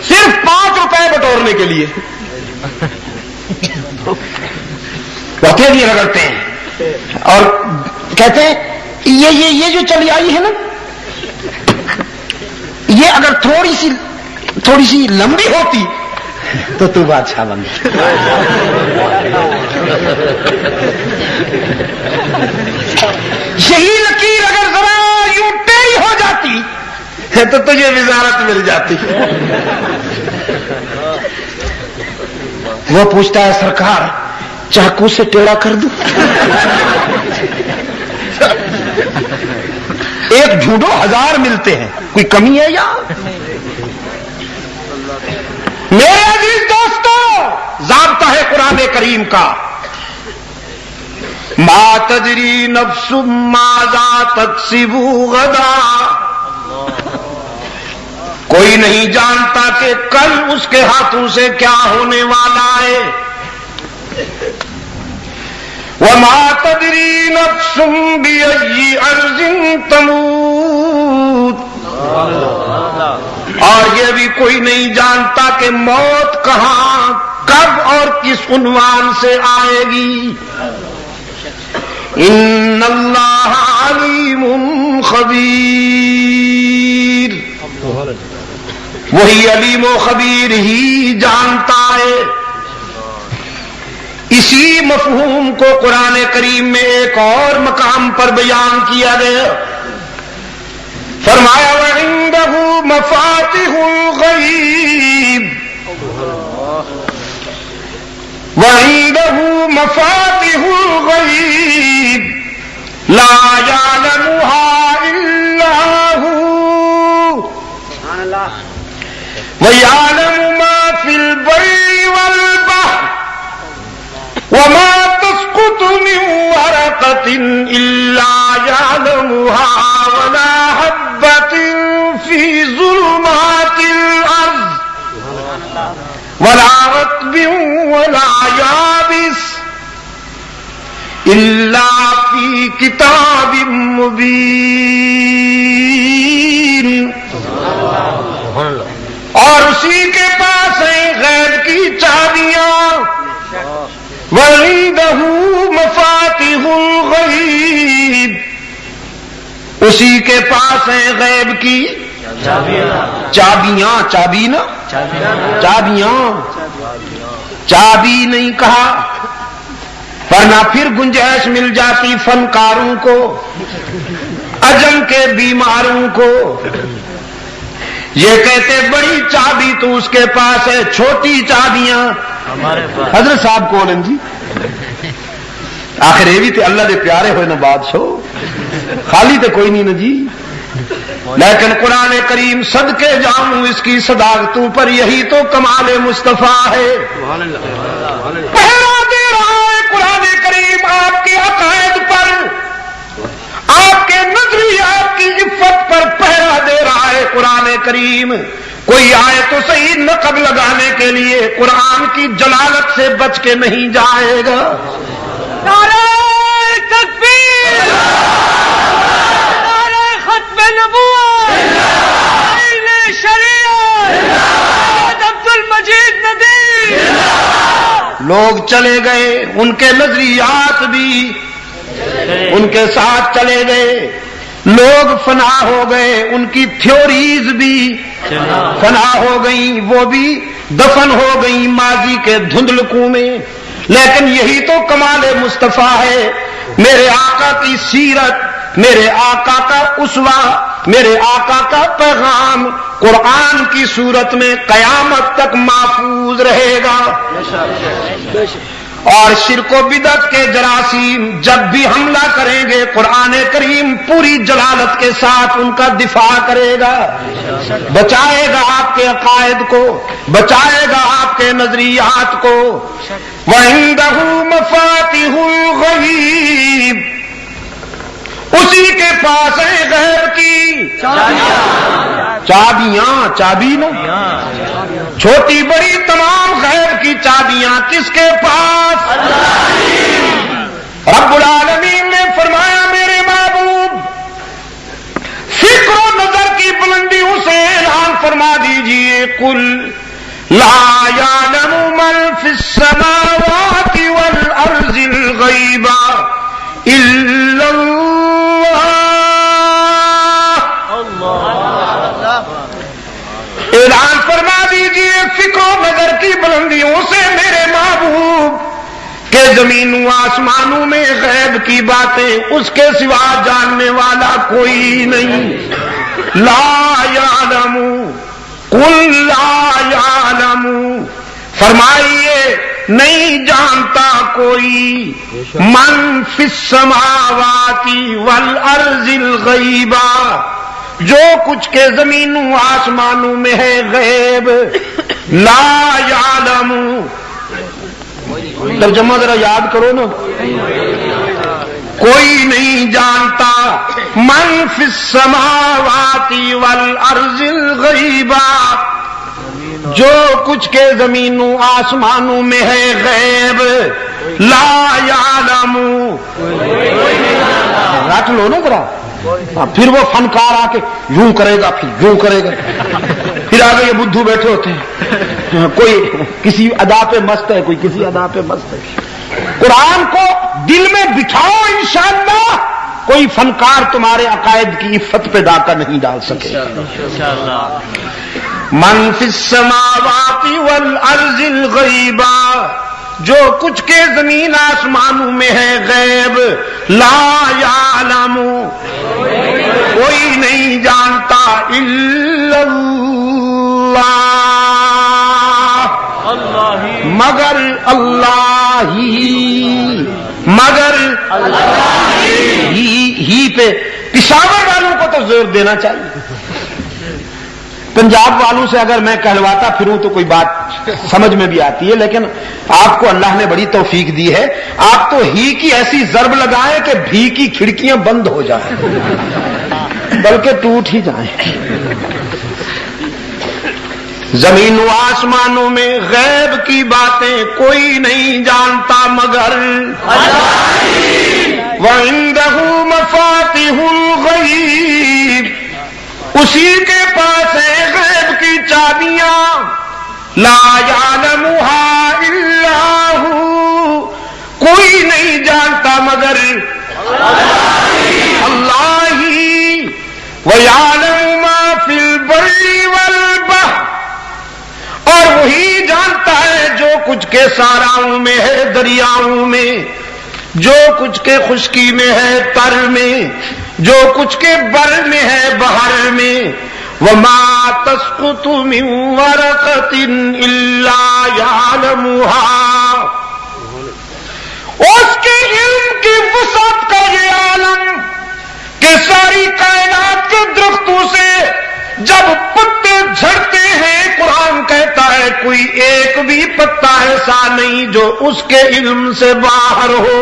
صرف 5 روپے بٹورنے کے لیے، وہ ہتھیلی رگڑتے ہیں اور کہتے ہیں یہ جو چلی آئی ہے نا، یہ اگر تھوڑی سی لمبی ہوتی تو تو بادشاہ بن گیا۔ یہی لکیر اگر ذرا یوں ٹیڑھی ہو جاتی تو تجھے وزارت مل جاتی۔ وہ پوچھتا ہے سرکار چاقو سے ٹیڑھا کر دوں؟ ایک ڈھونڈو 1000 ملتے ہیں، کوئی کمی ہے یا؟ میرے عزیز دوستو، ضابطہ ہے قرآن کریم کا، ما تدری نفس ماذا تکسب غدا، کوئی نہیں جانتا کہ کل اس کے ہاتھوں سے کیا ہونے والا ہے۔ وما تدری نفس بأي أرض تموت، اور یہ بھی کوئی نہیں جانتا کہ موت کہاں، کب اور کس عنوان سے آئے گی۔ ان اللہ علیم خبیر، وہی علیم و خبیر ہی جانتا ہے۔ اسی مفہوم کو قرآن کریم میں ایک اور مقام پر بیان کیا گیا، فرمایا وَعِندَهُ مَفَاتِحُ الْغَيْبِ، وَعِندَهُ مَفَاتِحُ الْغَيْبِ لَا يَعْلَمُهَا إِلَّا هُوَ وَيَعْلَمُ مَا فِي الْبَرِّ وَالْبَحْرِ وَمَا تَسْقُطُ مِنْ وَرَقَةٍ إِلَّا يَعْلَمُهَا وَلَا حَبَّةٍ فِي ظُلُمَاتِ الْأَرْضِ وَلَا رَطْبٍ وَلَا يَابِسٍ إِلَّا فِي كِتَابٍ مُبِينٍ۔ اور اسی کے پاس ہیں غیب کی چابیاں، وَعِندَهُ مَفَاتِحُ الْغَيْبِ، اسی کے پاس ہیں غیب کی چابیاں، چابی نا، چابیاں، چابی نہیں کہا ورنہ پھر گنجائش مل جاتی فنکاروں کو، عجم کے بیماروں کو۔ یہ کہتے بڑی چابی تو اس کے پاس ہے، چھوٹی چابیاں حضرت صاحب کو جی آخر یہ بھی تے اللہ دے پیارے ہوئے نا بادشاہ، خالی تے کوئی نہیں نا جی، لیکن قرآن کریم صدقے جاؤں اس کی صداقتوں پر، یہی تو کمال مصطفیٰ ہے۔ پہرا دے رہا ہے قرآن کریم آپ کے عقائد پر، آپ کے نظریات کی عفت پر پہرا دے رہا ہے قرآن کریم۔ کوئی آئے تو صحیح نقب لگانے کے لیے قرآن کی جلالت سے بچ کے نہیں جائے گا. نعرہ تکبیر، نعرہ ختم نبوت، تعلیم شریعت، عبد المجید ندیم. لوگ چلے گئے، ان کے نظریات بھی ان کے ساتھ چلے گئے. لوگ فنا ہو گئے، ان کی تھیوریز بھی فنا ہو گئیں، وہ بھی دفن ہو گئیں ماضی کے دھندلکوں میں. لیکن یہی تو کمال مصطفیٰ ہے. میرے آقا کی سیرت، میرے آقا کا اسوہ، میرے آقا کا پیغام قرآن کی صورت میں قیامت تک محفوظ رہے گا. اور شرک و بدعت کے جراثیم جب بھی حملہ کریں گے قرآن کریم پوری جلالت کے ساتھ ان کا دفاع کرے گا، بچائے گا آپ کے عقائد کو، بچائے گا آپ کے نظریات کو. وَعِندَهُ مَفَاتِحُ الْغَیْبِ، اسی کے پاس ہے غیب کی چابیاں. چابی نا، چھوٹی بڑی تمام غیب کی چابیاں کس کے پاس؟ رب العالمین نے فرمایا میرے محبوب فکر و نظر کی بلندیوں سے اعلان فرما دیجئے، قل لا يعلم من في السماوات والارض الغیب الا اعلان فرما دیجئے فکر و نظر کی بلندیوں سے میرے محبوب کہ زمینوں آسمانوں میں غیب کی باتیں اس کے سوا جاننے والا کوئی نہیں. لا یعلم، قل لا یعلم، فرمائیے نہیں جانتا کوئی من فی السماوات والارض الغیب، جو کچھ کے زمینوں آسمانوں میں ہے غیب. لا یعلم، ترجمہ ذرا یاد کرو نا. کوئی نہیں جانتا من فی السماوات والارض الغیب، جو کچھ کے زمینوں آسمانوں میں ہے غیب. لا یعلم، رکھ لو نا ذرا. پھر وہ فنکار آ کے یوں کرے گا، پھر یوں کرے گا، پھر آگے یہ بدھو بیٹھے ہوتے ہیں، کوئی کسی ادا پہ مست ہے، کوئی کسی ادا پہ مست ہے. قرآن کو دل میں بٹھاؤ، انشاءاللہ کوئی فنکار تمہارے عقائد کی عفت پہ ڈاکہ نہیں ڈال سکے. من فی السماوات والارض الغیب، جو کچھ کے زمین آسمانوں میں ہے غیب. لا یعلم، کوئی نہیں جانتا الا اللہ، مگر اللہ ہی، مگر ہی پہ پشاور والوں کو تو زور دینا چاہیے. پنجاب والوں سے اگر میں کہلواتا پھروں تو کوئی بات سمجھ میں بھی آتی ہے، لیکن آپ کو اللہ نے بڑی توفیق دی ہے، آپ تو ہی کی ایسی ضرب لگائیں کہ بھی کی کھڑکیاں بند ہو جائیں بلکہ ٹوٹ ہی جائیں. زمین و آسمانوں میں غیب کی باتیں کوئی نہیں جانتا مگر وَعِندَهُ مَفَاتِحُ الْغَیْبِ، اسی کے پاس ہے غیب کی چابیاں. لا یعلمها الا هو، کوئی نہیں جانتا مگر اللہ ہی. وَيَعْلَمُ مَا فِي الْبَرِّ وَالْبَحْرِ، اور وہی جانتا ہے جو کچھ کے ساراؤں میں ہے، دریاؤں میں، جو کچھ کے خشکی میں ہے، تر میں، جو کچھ کے بر میں ہے، بحر میں. وَمَا تَسْقُطُ مِن وَرَقَةٍ إِلَّا يَعْلَمُهَا، اس کے علم کی وسعت کا یہ عالم کہ ساری کائنات کے درختوں سے جب پتے جھڑتے ہیں قرآن کہتا ہے کوئی ایک بھی پتا ایسا نہیں جو اس کے علم سے باہر ہو.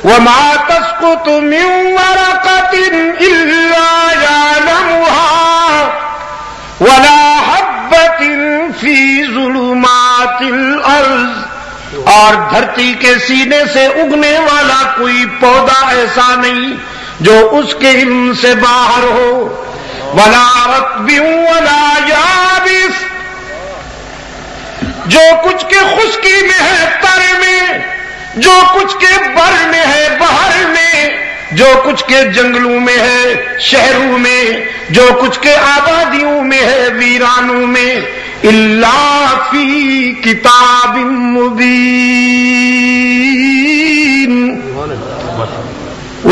وَمَا تَسْقُطُ تسقط من ورقة إلا يعلمها ولا حبة في ظلمات الأرض، اور دھرتی کے سینے سے اگنے والا کوئی پودا ایسا نہیں جو اس کے علم سے باہر ہو، ولا رطب ولا یابس، جو کچھ کے خشکی میں ہے تر میں، جو کچھ کے بر میں ہے بہر میں، جو کچھ کے جنگلوں میں ہے شہروں میں، جو کچھ کے آبادیوں میں ہے ویرانوں میں، الا فی کتاب مبین،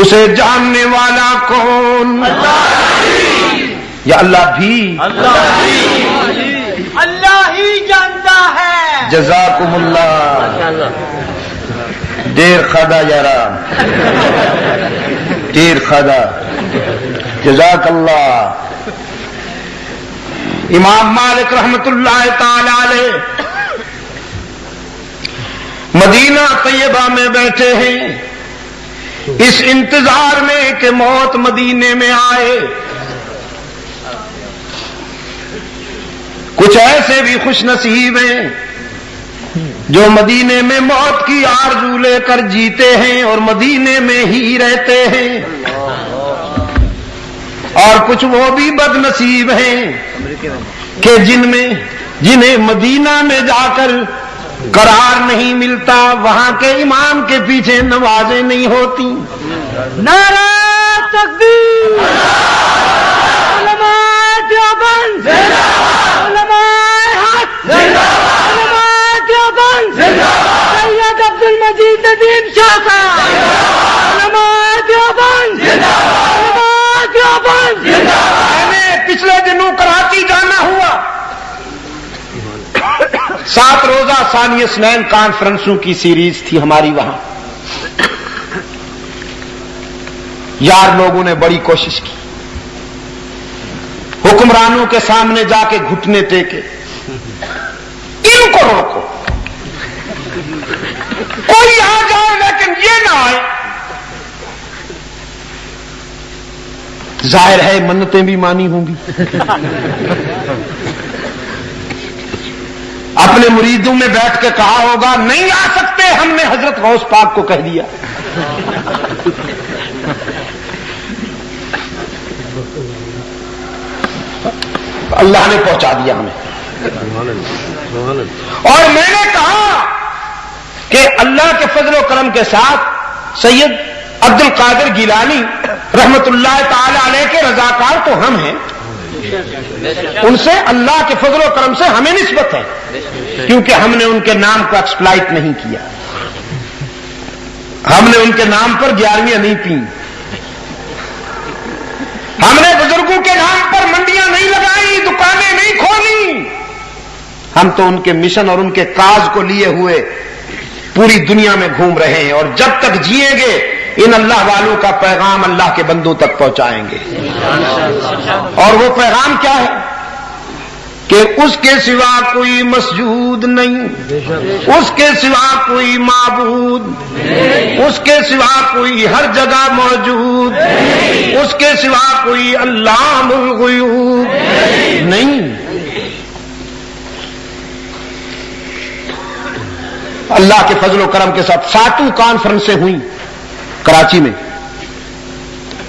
اسے جاننے والا کون؟ یا اللہ بھی اللہ ہی جانتا ہے۔ جزاکم اللہ، دیر خدا یارا، دیر خدا، جزاک اللہ۔ امام مالک رحمت اللہ تعالی علیہ مدینہ طیبہ میں بیٹھے ہیں، اس انتظار میں کہ موت مدینے میں آئے۔ کچھ ایسے بھی خوش نصیب ہیں جو مدینے میں موت کی آرزو لے کر جیتے ہیں اور مدینے میں ہی رہتے ہیں، اور کچھ وہ بھی بد نصیب ہیں کہ جنہیں مدینہ میں جا کر قرار نہیں ملتا، وہاں کے امام کے پیچھے نمازیں نہیں ہوتی۔ نعرہ تکبیر، علماء دیوبند، علماء حق، علماء دیوبند، سید عبد المجید ندیم شاہ صاحب، علماء دیوبند، علماء دیوبند۔ میں نے پچھلے دنوں کراچی جانا ہوا، 7 روزہ ثانی اثنین کانفرنسوں کی سیریز تھی ہماری وہاں۔ یار لوگوں نے بڑی کوشش کی، حکمرانوں کے سامنے جا کے گھٹنے ٹیکے، ان کو روکو، کوئی آ جائے لیکن یہ نہ آئے۔ ظاہر ہے منتیں بھی مانی ہوں گی، اپنے مریدوں میں بیٹھ کے کہا ہوگا نہیں آ سکتے، ہم نے حضرت غوث پاک کو کہہ دیا۔ اللہ نے پہنچا دیا ہمیں۔ اور میں نے کہا کہ اللہ کے فضل و کرم کے ساتھ سید عبد القادر گیلانی رحمت اللہ تعالی علیہ کے رضاکار تو ہم ہیں، ان سے اللہ کے فضل و کرم سے ہمیں نسبت ہے، کیونکہ ہم نے ان کے نام کو ایکسپلائٹ نہیں کیا، ہم نے ان کے نام پر 11ویں نہیں پی، ہم نے بزرگوں کے نام پر منڈیاں نہیں لگائی، دکانیں نہیں کھولی، ہم تو ان کے مشن اور ان کے کاز کو لیے ہوئے پوری دنیا میں گھوم رہے ہیں، اور جب تک جیئیں گے ان اللہ والوں کا پیغام اللہ کے بندوں تک پہنچائیں گے۔ اور وہ پیغام کیا ہے کہ اس کے سوا کوئی مسجود نہیں، اس کے سوا کوئی معبود، اس کے سوا کوئی ہر جگہ موجود، اس کے سوا کوئی علام الغیوب نہیں۔ اللہ کے فضل و کرم کے ساتھ 7 کانفرنسیں ہوئیں کراچی میں،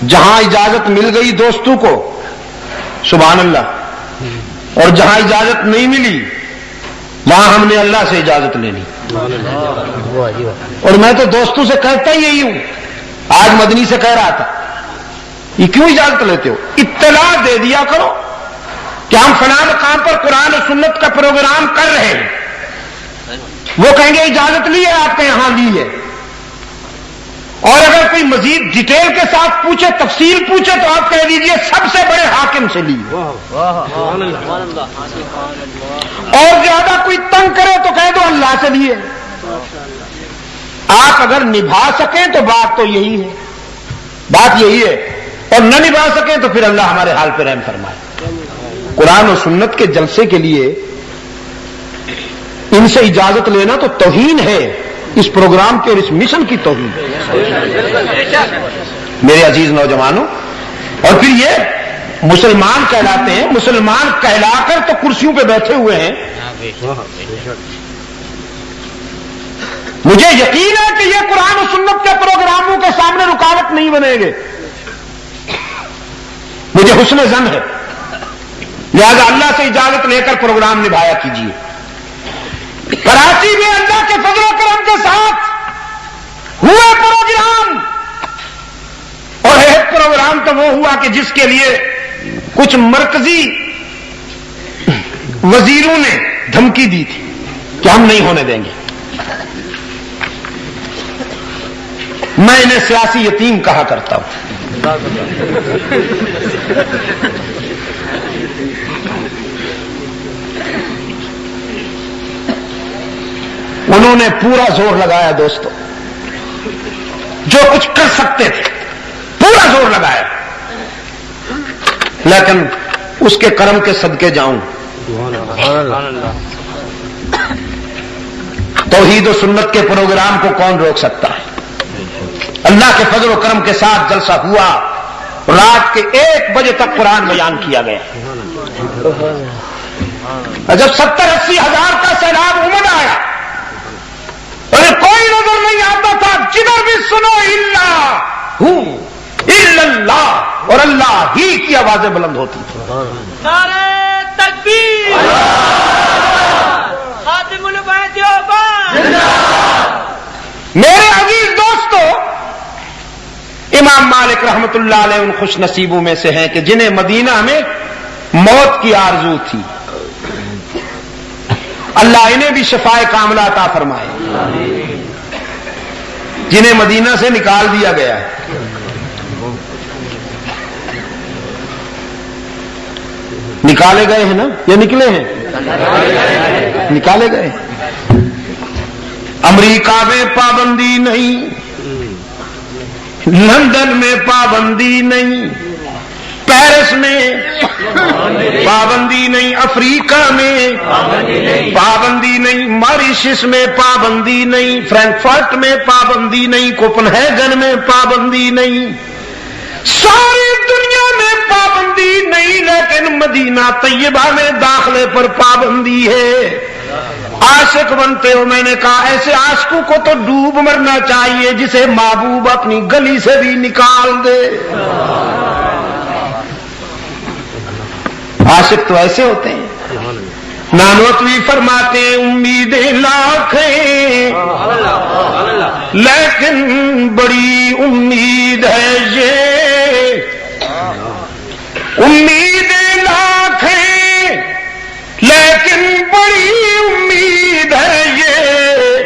جہاں اجازت مل گئی دوستوں کو سبحان اللہ، اور جہاں اجازت نہیں ملی وہاں ہم نے اللہ سے اجازت لینی۔ اور میں تو دوستوں سے کہتا ہی یہی ہوں، آج مدنی سے کہہ رہا تھا یہ کیوں اجازت لیتے ہو؟ اطلاع دے دیا کرو کہ ہم فلاں مقام پر قرآن و سنت کا پروگرام کر رہے ہیں، وہ کہیں گے اجازت لی ہے آپ کے یہاں لی ہے، اور اگر کوئی مزید ڈیٹیل کے ساتھ پوچھے، تفصیل پوچھے تو آپ کہہ دیجئے سب سے بڑے حاکم سے لی، اور زیادہ کوئی تنگ کرے تو کہہ دو اللہ سے لیے۔ آپ اگر نبھا سکیں تو بات تو یہی ہے، بات یہی ہے، اور نہ نبھا سکیں تو پھر اللہ ہمارے حال پہ رحم فرمائے۔ قرآن و سنت کے جلسے کے لیے ان سے اجازت لینا تو توہین ہے، اس پروگرام کی اور اس مشن کی توہین میرے عزیز نوجوانوں. اور پھر یہ مسلمان کہلاتے ہیں, مسلمان کہلا کر تو کرسیوں پہ بیٹھے ہوئے ہیں. مجھے یقین ہے کہ یہ قرآن و سنت کے پروگراموں کے سامنے رکاوٹ نہیں بنے گے, مجھے حسن ظن ہے. لہذا اللہ سے اجازت لے کر پروگرام نبھایا کیجیے. کراچی میں اللہ کے فضل و کرم کے ساتھ ہوئے پروگرام, اور ایک پروگرام تو وہ ہوا کہ جس کے لیے کچھ مرکزی وزیروں نے دھمکی دی تھی کہ ہم نہیں ہونے دیں گے. میں انہیں سیاسی یتیم کہا کرتا ہوں. انہوں نے پورا زور لگایا دوستو, جو کچھ کر سکتے تھے پورا زور لگایا, لیکن اس کے کرم کے صدقے جاؤں, توحید و سنت کے پروگرام کو کون روک سکتا ہے؟ اللہ کے فضل و کرم کے ساتھ جلسہ ہوا, رات کے 1 بجے تک قرآن بیان کیا گیا. جب 70-80 ہزار کا سیلاب امڑ آیا اور کوئی نظر نہیں آتا تھا, جدھر بھی سنو الا اللہ, اور اللہ ہی کی آوازیں بلند ہوتی تھی. نعرہ تکبیر, خاتم الانبیاء دیوبند. میرے عزیز دوستو, امام مالک رحمت اللہ علیہ ان خوش نصیبوں میں سے ہیں کہ جنہیں مدینہ میں موت کی آرزو تھی. اللہ انہیں بھی شفائے کاملہ عطا فرمائے. جنہیں مدینہ سے نکال دیا گیا ہے. نکالے گئے ہیں نا یا نکلے ہیں؟ نکالے گئے. امریکہ میں پابندی نہیں, لندن میں پابندی نہیں, پیرس میں پابندی نہیں, افریقہ میں پابندی نہیں, ماریشس میں پابندی نہیں, فرینکفرٹ میں پابندی نہیں, کوپن ہیگن میں پابندی نہیں, ساری دنیا میں پابندی نہیں, لیکن مدینہ طیبہ میں داخلے پر پابندی ہے. عاشق بنتے ہو, میں نے کہا ایسے عاشقوں کو تو ڈوب مرنا چاہیے جسے محبوب اپنی گلی سے بھی نکال دے. عاشق تو ایسے ہوتے ہیں. نانوتوی فرماتے ہیں امیدیں لاکھ ہیں لیکن بڑی امید ہے یہ, امیدیں لاکھ ہیں لیکن بڑی امید ہے یہ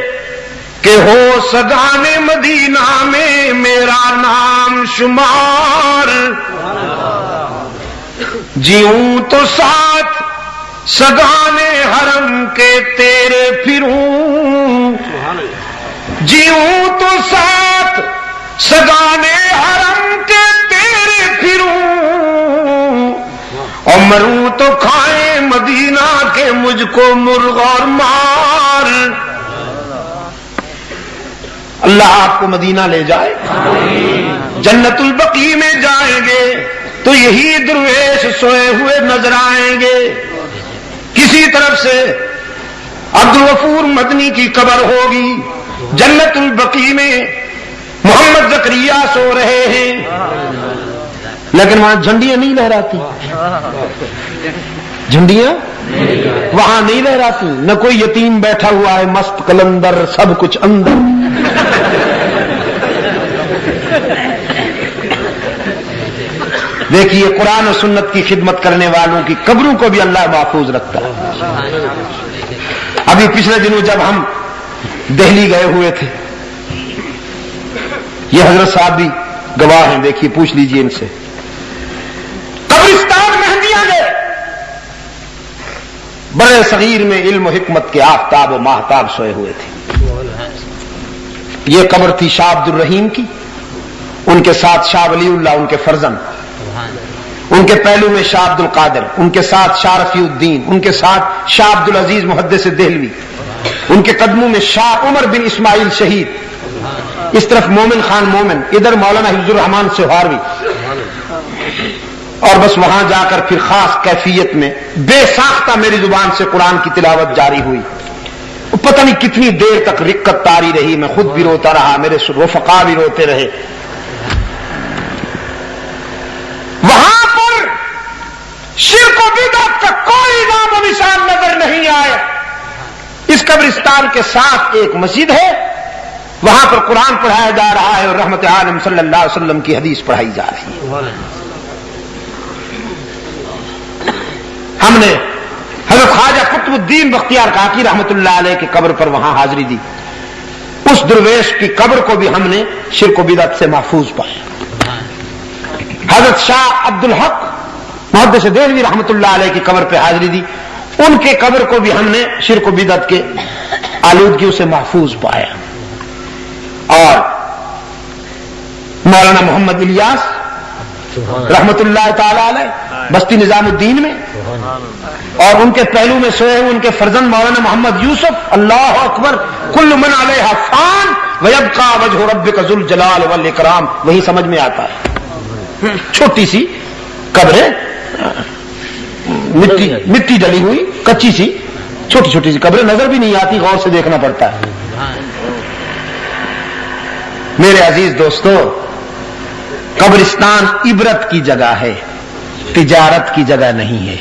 کہ ہو سگانے مدینہ میں میرا نام شمار. جیوں تو ساتھ سگانے حرم کے تیرے پھروں, جیوں تو ساتھ سگانے حرم کے تیرے پھروں, اور مروں تو کھائیں مدینہ کے مجھ کو مرغ اور مار. اللہ آپ کو مدینہ لے جائے. جنت البقیع میں جائیں گے تو یہی درویش سوئے ہوئے نظر آئیں گے. کسی طرف سے عبد الغفور مدنی کی قبر ہوگی, جنت البقیع میں محمد زکریا سو رہے ہیں, لیکن وہاں جھنڈیاں نہیں لہراتی. جھنڈیاں وہاں نہیں لہراتی, نہ کوئی یتیم بیٹھا ہوا ہے مست کلندر, سب کچھ اندر. دیکھیے قرآن و سنت کی خدمت کرنے والوں کی قبروں کو بھی اللہ محفوظ رکھتا ہے. ابھی پچھلے دنوں جب ہم دہلی گئے ہوئے تھے, یہ حضرت صاحب بھی گواہ ہیں, دیکھیے پوچھ لیجئے ان سے. قبرستان مہندیاں گئے, بڑے صغیر میں علم و حکمت کے آفتاب و ماہتاب سوئے ہوئے تھے. یہ قبر تھی شاہ عبد الرحیم کی, ان کے ساتھ شاہ ولی اللہ ان کے فرزند, ان کے پہلو میں شاہ عبد القادر, ان کے ساتھ شاہ رفیع الدین, ان کے ساتھ شاہ عبد العزیز محدث دہلوی. ان کے قدموں میں شاہ عمر بن اسماعیل شہید، اس طرف مومن خان مومن، ادھر مولانا حفظ الرحمان سہاروی، اور بس وہاں جا کر پھر خاص کیفیت میں بے ساختہ میری زبان سے قرآن کی تلاوت جاری ہوئی. پتہ نہیں کتنی دیر تک رقت طاری رہی، میں خود بھی روتا رہا، میرے رفقا بھی روتے رہے. وہاں پر شرک و بدعت کا کوئی نام و نشان نظر نہیں آئے. اس قبرستان کے ساتھ ایک مسجد ہے، وہاں پر قرآن پڑھایا جا رہا ہے اور رحمت عالم صلی اللہ علیہ وسلم کی حدیث پڑھائی جا رہی ہے. ہم نے حضرت خواجہ قطب الدین بختیار کاکی رحمت اللہ علیہ کی قبر پر وہاں حاضری دی. اس درویش کی قبر کو بھی ہم نے شرک و بدعت سے محفوظ پایا. حضرت شاہ عبد الحق محدث دہلوی رحمت اللہ علیہ کی قبر پہ حاضری دی، ان کے قبر کو بھی ہم نے شرک و بدعت کے آلودگیوں سے محفوظ پایا. اور مولانا محمد الیاس رحمت اللہ تعالی علیہ بستی نظام الدین میں، اور ان کے پہلو میں سوئے ہوئے ان کے فرزند مولانا محمد یوسف، اللہ اکبر، کل من علیہا فان ویبقى وجہ ربک ذو الجلال والاکرام، وہی سمجھ میں آتا ہے. چھوٹی سی قبریں، مٹی ڈلی ہوئی کچی سی چھوٹی چھوٹی سی قبریں، نظر بھی نہیں آتی، غور سے دیکھنا پڑتا ہے. میرے عزیز دوستو، قبرستان عبرت کی جگہ ہے، تجارت کی جگہ نہیں ہے.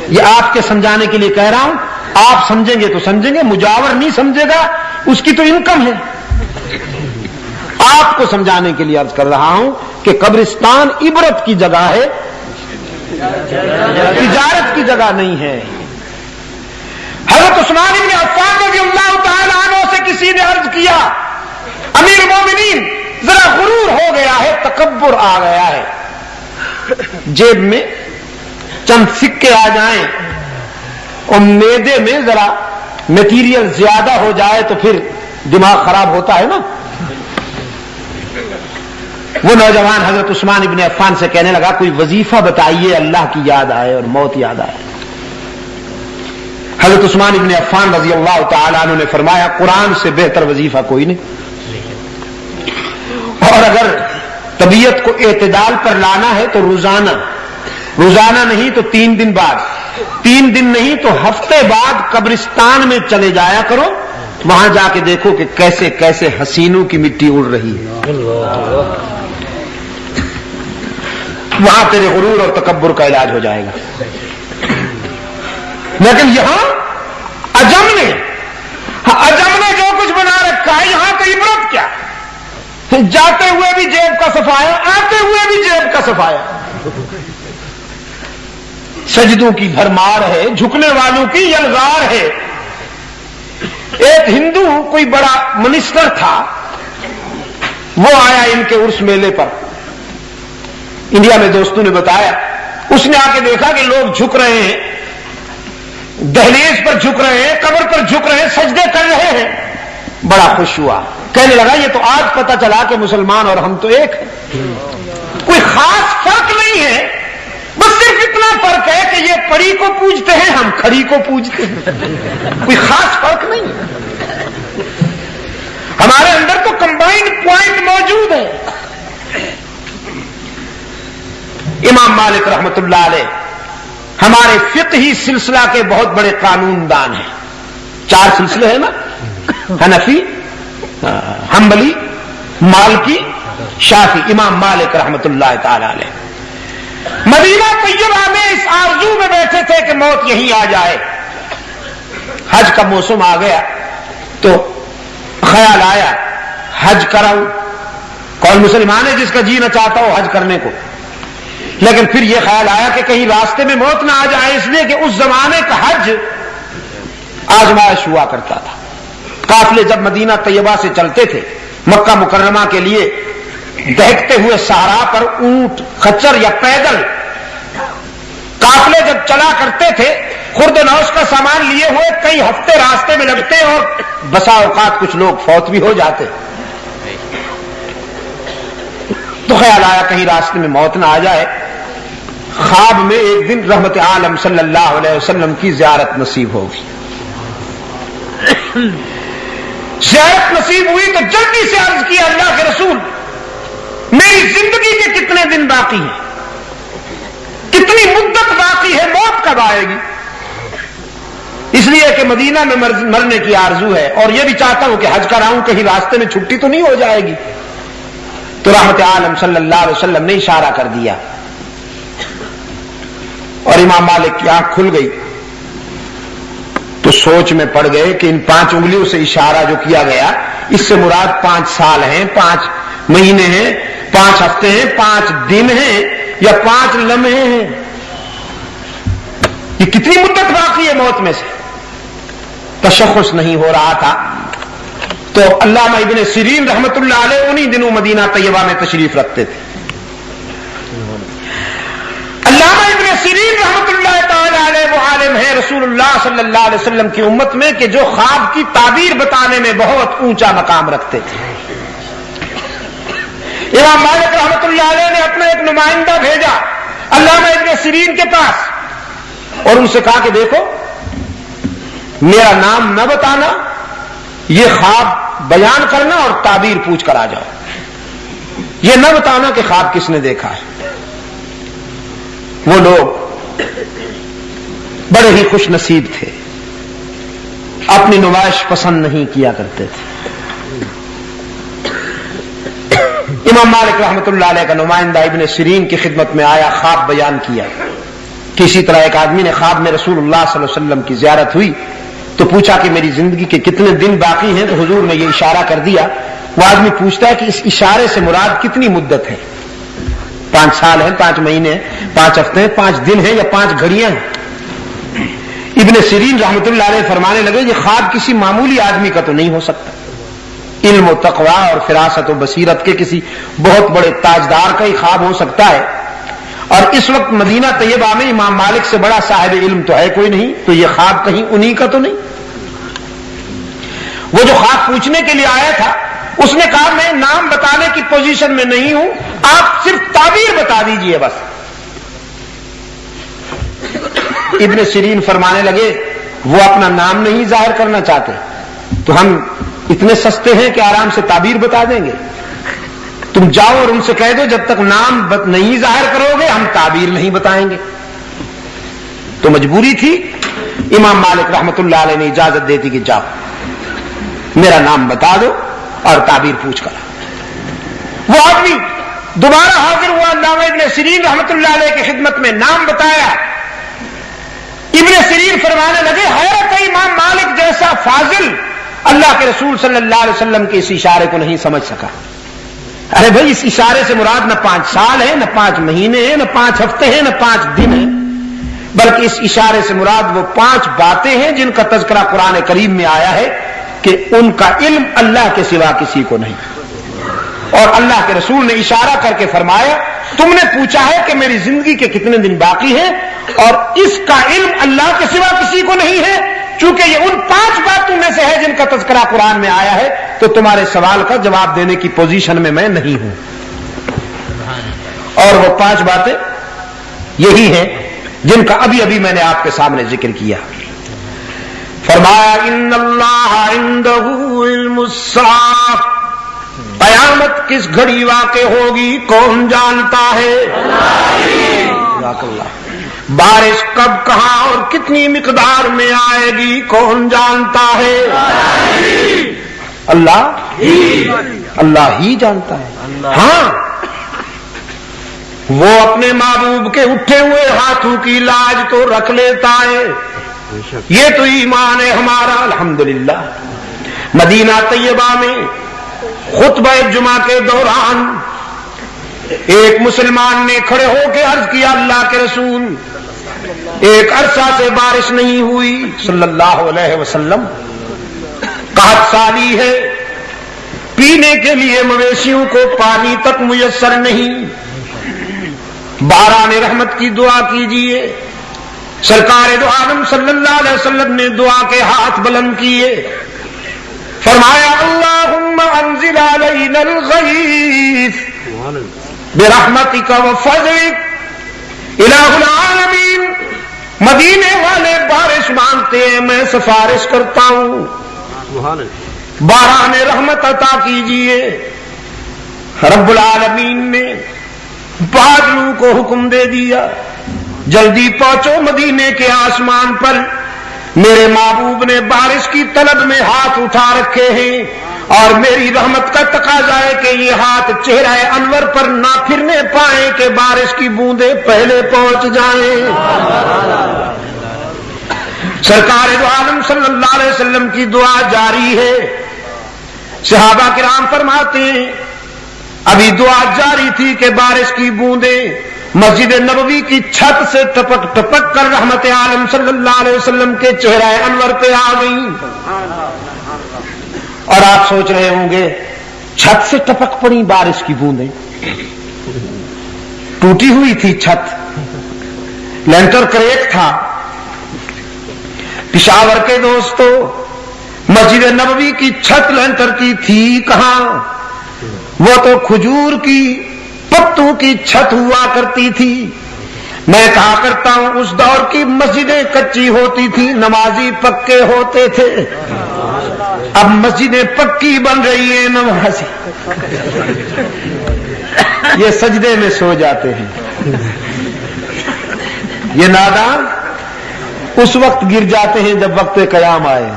یہ آپ کے سمجھانے کے لیے کہہ رہا ہوں، آپ سمجھیں گے تو سمجھیں گے، مجاور نہیں سمجھے گا اس کی تو انکم ہے. آپ کو سمجھانے کے لیے عرض کر رہا ہوں کہ قبرستان عبرت کی جگہ ہے، تجارت کی جگہ نہیں ہے. حضرت عثمان بن عفان رضی اللہ تعالی عنہ سے کسی نے عرض کیا، امیر المومنین ذرا غرور ہو گیا ہے، تکبر آ گیا ہے، جیب میں چند سکے آ جائیں اور معدے میں ذرا میٹیریل زیادہ ہو جائے تو پھر دماغ خراب ہوتا ہے نا. وہ نوجوان حضرت عثمان ابن عفان سے کہنے لگا کوئی وظیفہ بتائیے اللہ کی یاد آئے اور موت یاد آئے. حضرت عثمان ابن عفان رضی اللہ تعالی عنہ نے فرمایا قرآن سے بہتر وظیفہ کوئی نہیں، اور اگر طبیعت کو اعتدال پر لانا ہے تو روزانہ نہیں تو 3 دن بعد، 3 دن نہیں تو ہفتے بعد قبرستان میں چلے جایا کرو، وہاں جا کے دیکھو کہ کیسے کیسے حسینوں کی مٹی اڑ رہی ہے. وہاں تیرے غرور اور تکبر کا علاج ہو جائے گا. لیکن یہاں عجم نے جو کچھ بنا رکھا ہے، یہاں تو عبرت کیا، جاتے ہوئے بھی جیب کا صفایا، آتے ہوئے بھی جیب کا صفایا. سجدوں کی بھرمار ہے، جھکنے والوں کی یلغار ہے. ایک ہندو کوئی بڑا منسٹر تھا، وہ آیا ان کے عرس میلے پر، انڈیا میں دوستوں نے بتایا. اس نے آ کے دیکھا کہ لوگ جھک رہے ہیں، دہلیز پر جھک رہے ہیں، قبر پر جھک رہے ہیں، سجدے کر رہے ہیں. بڑا خوش ہوا، کہنے لگا یہ تو آج پتہ چلا کہ مسلمان اور ہم تو ایک ہیں، کوئی خاص فرق نہیں ہے، بس صرف اتنا فرق ہے کہ یہ پری کو پوجتے ہیں، ہم کھری کو پوجتے ہیں، کوئی خاص فرق نہیں ہے. ہمارے اندر تو کمبائنڈ پوائنٹ موجود ہے. امام مالک رحمت اللہ علیہ ہمارے فقہی سلسلہ کے بہت بڑے قانون دان ہیں. 4 سلسلے ہیں نا، حنفی، حنبلی، مالکی، شافعی. امام مالک رحمت اللہ تعالی علیہ مدینہ طیبہ میں اس آرزو میں بیٹھے تھے کہ موت یہیں آ جائے. حج کا موسم آ گیا تو خیال آیا حج کراؤں. کون مسلمان ہے جس کا جی نہ چاہتا ہو حج کرنے کو؟ لیکن پھر یہ خیال آیا کہ کہیں راستے میں موت نہ آ جائے، اس لیے کہ اس زمانے کا حج آزمائش ہوا کرتا تھا. قافلے جب مدینہ طیبہ سے چلتے تھے مکہ مکرمہ کے لیے، دہکتے ہوئے صحرا پر اونٹ، خچر یا پیدل قافلے جب چلا کرتے تھے، خرد و نوش کا سامان لیے ہوئے کئی ہفتے راستے میں لگتے اور بسا اوقات کچھ لوگ فوت بھی ہو جاتے. تو خیال آیا کہیں راستے میں موت نہ آ جائے. خواب میں ایک دن رحمت عالم صلی اللہ علیہ وسلم کی زیارت نصیب ہوگی. زیارت نصیب ہوئی تو جلدی سے عرض کیا اللہ کے رسول میری زندگی کے کتنے دن باقی ہیں, کتنی مدت باقی ہے, موت کب آئے گی؟ اس لیے کہ مدینہ میں مرنے کی آرزو ہے اور یہ بھی چاہتا ہوں کہ حج کراؤں, کہیں راستے میں چھٹی تو نہیں ہو جائے گی. تو رحمت عالم صلی اللہ علیہ وسلم نے اشارہ کر دیا اور امام مالک کی آنکھ کھل گئی. تو سوچ میں پڑ گئے کہ ان 5 انگلیوں سے اشارہ جو کیا گیا اس سے مراد 5 سال ہیں, 5 مہینے ہیں, 5 ہفتے ہیں, 5 دن ہیں یا 5 لمحے ہیں. یہ کتنی مدت باقی ہے موت میں سے؟ تشخص نہیں ہو رہا تھا. تو علامہ ابن سیرین رحمت اللہ علیہ انہی دنوں مدینہ طیبہ میں تشریف رکھتے تھے. علامہ ابن سیرین رحمت اللہ تعالی علیہ وہ عالم ہے رسول اللہ صلی اللہ علیہ وسلم کی امت میں کہ جو خواب کی تعبیر بتانے میں بہت اونچا مقام رکھتے تھے. امام مالک رحمت اللہ علیہ نے اپنا ایک نمائندہ بھیجا علامہ ابن سیرین کے پاس اور ان سے کہا کہ دیکھو میرا نام نہ بتانا, یہ خواب بیان کرنا اور تعبیر پوچھ کر آ جاؤ. یہ نہ بتانا کہ خواب کس نے دیکھا ہے. وہ لوگ بڑے ہی خوش نصیب تھے, اپنی نمائش پسند نہیں کیا کرتے تھے. امام مالک رحمت اللہ علیہ کا نمائندہ ابن سیرین کی خدمت میں آیا, خواب بیان کیا. کسی طرح ایک آدمی نے خواب میں رسول اللہ صلی اللہ علیہ وسلم کی زیارت ہوئی تو پوچھا کہ میری زندگی کے کتنے دن باقی ہیں, تو حضور نے یہ اشارہ کر دیا. وہ آدمی پوچھتا ہے کہ اس اشارے سے مراد کتنی مدت ہے؟ 5 سال ہیں, 5 مہینے ہیں, 5 ہفتے ہیں, 5 دن ہیں یا 5 گھڑیاں ہیں؟ ابن سیرین رحمت اللہ علیہ فرمانے لگے یہ خواب کسی معمولی آدمی کا تو نہیں ہو سکتا. علم و تقوی اور فراست و بصیرت کے کسی بہت بڑے تاجدار کا ہی خواب ہو سکتا ہے. اور اس وقت مدینہ طیبہ میں امام مالک سے بڑا صاحب علم تو ہے کوئی نہیں, تو یہ خواب کہیں انہی کا تو نہیں. وہ جو خواب پوچھنے کے لیے آیا تھا اس نے کہا میں نام بتانے کی پوزیشن میں نہیں ہوں, آپ صرف تعبیر بتا دیجئے بس. ابن سیرین فرمانے لگے وہ اپنا نام نہیں ظاہر کرنا چاہتے تو ہم اتنے سستے ہیں کہ آرام سے تعبیر بتا دیں گے. تم جاؤ اور ان سے کہہ دو جب تک نام نہیں ظاہر کرو گے ہم تعبیر نہیں بتائیں گے. تو مجبوری تھی. امام مالک رحمت اللہ علیہ نے اجازت دیتی کہ جاؤ میرا نام بتا دو اور تعبیر پوچھ کر. وہ آدمی دوبارہ حاضر ہوا, علامہ ابن سیرین رحمت اللہ علیہ کی خدمت میں نام بتایا. ابن سیرین فرمانے لگے حیرت ہے امام مالک جیسا فاضل اللہ کے رسول صلی اللہ علیہ وسلم کے اس اشارے کو نہیں سمجھ سکا. ارے بھائی اس اشارے سے مراد نہ 5 سال ہے, نہ 5 مہینے ہیں, نہ 5 ہفتے ہیں, نہ 5 دن ہیں, بلکہ اس اشارے سے مراد وہ 5 باتیں ہیں جن کا تذکرہ قرآن کریم میں آیا ہے کہ ان کا علم اللہ کے سوا کسی کو نہیں. اور اللہ کے رسول نے اشارہ کر کے فرمایا تم نے پوچھا ہے کہ میری زندگی کے کتنے دن باقی ہیں اور اس کا علم اللہ کے سوا کسی کو نہیں ہے. چونکہ یہ ان 5 باتوں میں سے ہے جن کا تذکرہ قرآن میں آیا ہے تو تمہارے سوال کا جواب دینے کی پوزیشن میں میں نہیں ہوں. اور وہ 5 باتیں یہی ہیں جن کا ابھی ابھی میں نے آپ کے سامنے ذکر کیا. فرمایا ان اللہ عندہ علم الساعہ, قیامت کس گھڑی واقع ہوگی کون جانتا ہے؟ اللہ. بارش کب کہاں اور کتنی مقدار میں آئے گی کون جانتا ہے؟ اللہ ہی جانتا ہے. ہاں وہ اپنے محبوب کے اٹھے ہوئے ہاتھوں کی لاج تو رکھ لیتا ہے. یہ تو ایمان ہے ہمارا. الحمدللہ مدینہ طیبہ میں خطبہ جمعہ کے دوران ایک مسلمان نے کھڑے ہو کے عرض کیا اللہ کے رسول ایک عرصہ سے بارش نہیں ہوئی صلی اللہ علیہ وسلم, قحط سالی ہے, پینے کے لیے مویشیوں کو پانی تک میسر نہیں, باران رحمت کی دعا کیجیے. سرکار دو عالم صلی اللہ علیہ وسلم نے دعا کے ہاتھ بلند کیے, فرمایا اللہم انزل علینا الغیث برحمتک وفضلک الہ العالمین. مدینے والے بارش مانگتے ہیں, میں سفارش کرتا ہوں باران رحمت عطا کیجیے۔ رب العالمین نے بادلوں کو حکم دے دیا، جلدی پہنچو مدینے کے آسمان پر، میرے محبوب نے بارش کی طلب میں ہاتھ اٹھا رکھے ہیں، اور میری رحمت کا تقاضا ہے کہ یہ ہاتھ چہرہ انور پر نہ پھرنے پائیں کہ بارش کی بوندیں پہلے پہنچ جائیں۔ سرکار دو عالم صلی اللہ علیہ وسلم کی دعا جاری ہے۔ صحابہ کرام فرماتے ہیں ابھی دعا جاری تھی کہ بارش کی بوندیں مسجد نبوی کی چھت سے ٹپک ٹپک کر رحمت عالم صلی اللہ علیہ وسلم کے چہرہ انور پہ آ گئیں۔ اور آپ سوچ رہے ہوں گے چھت سے ٹپک پڑی بارش کی بوندیں، ٹوٹی ہوئی تھی چھت، لینٹر کریک تھا۔ پشاور کے دوستو، مسجد نبوی کی چھت لینٹر کی تھی کہاں؟ وہ تو کھجور کی پتوں کی چھت ہوا کرتی تھی۔ میں کہا کرتا ہوں اس دور کی مسجدیں کچی ہوتی تھی، نمازی پکے ہوتے تھے۔ اب مسجدیں پکی بن رہی ہیں، نمازی یہ سجدے میں سو جاتے ہیں۔ یہ نادان اس وقت گر جاتے ہیں جب وقت قیام آئے۔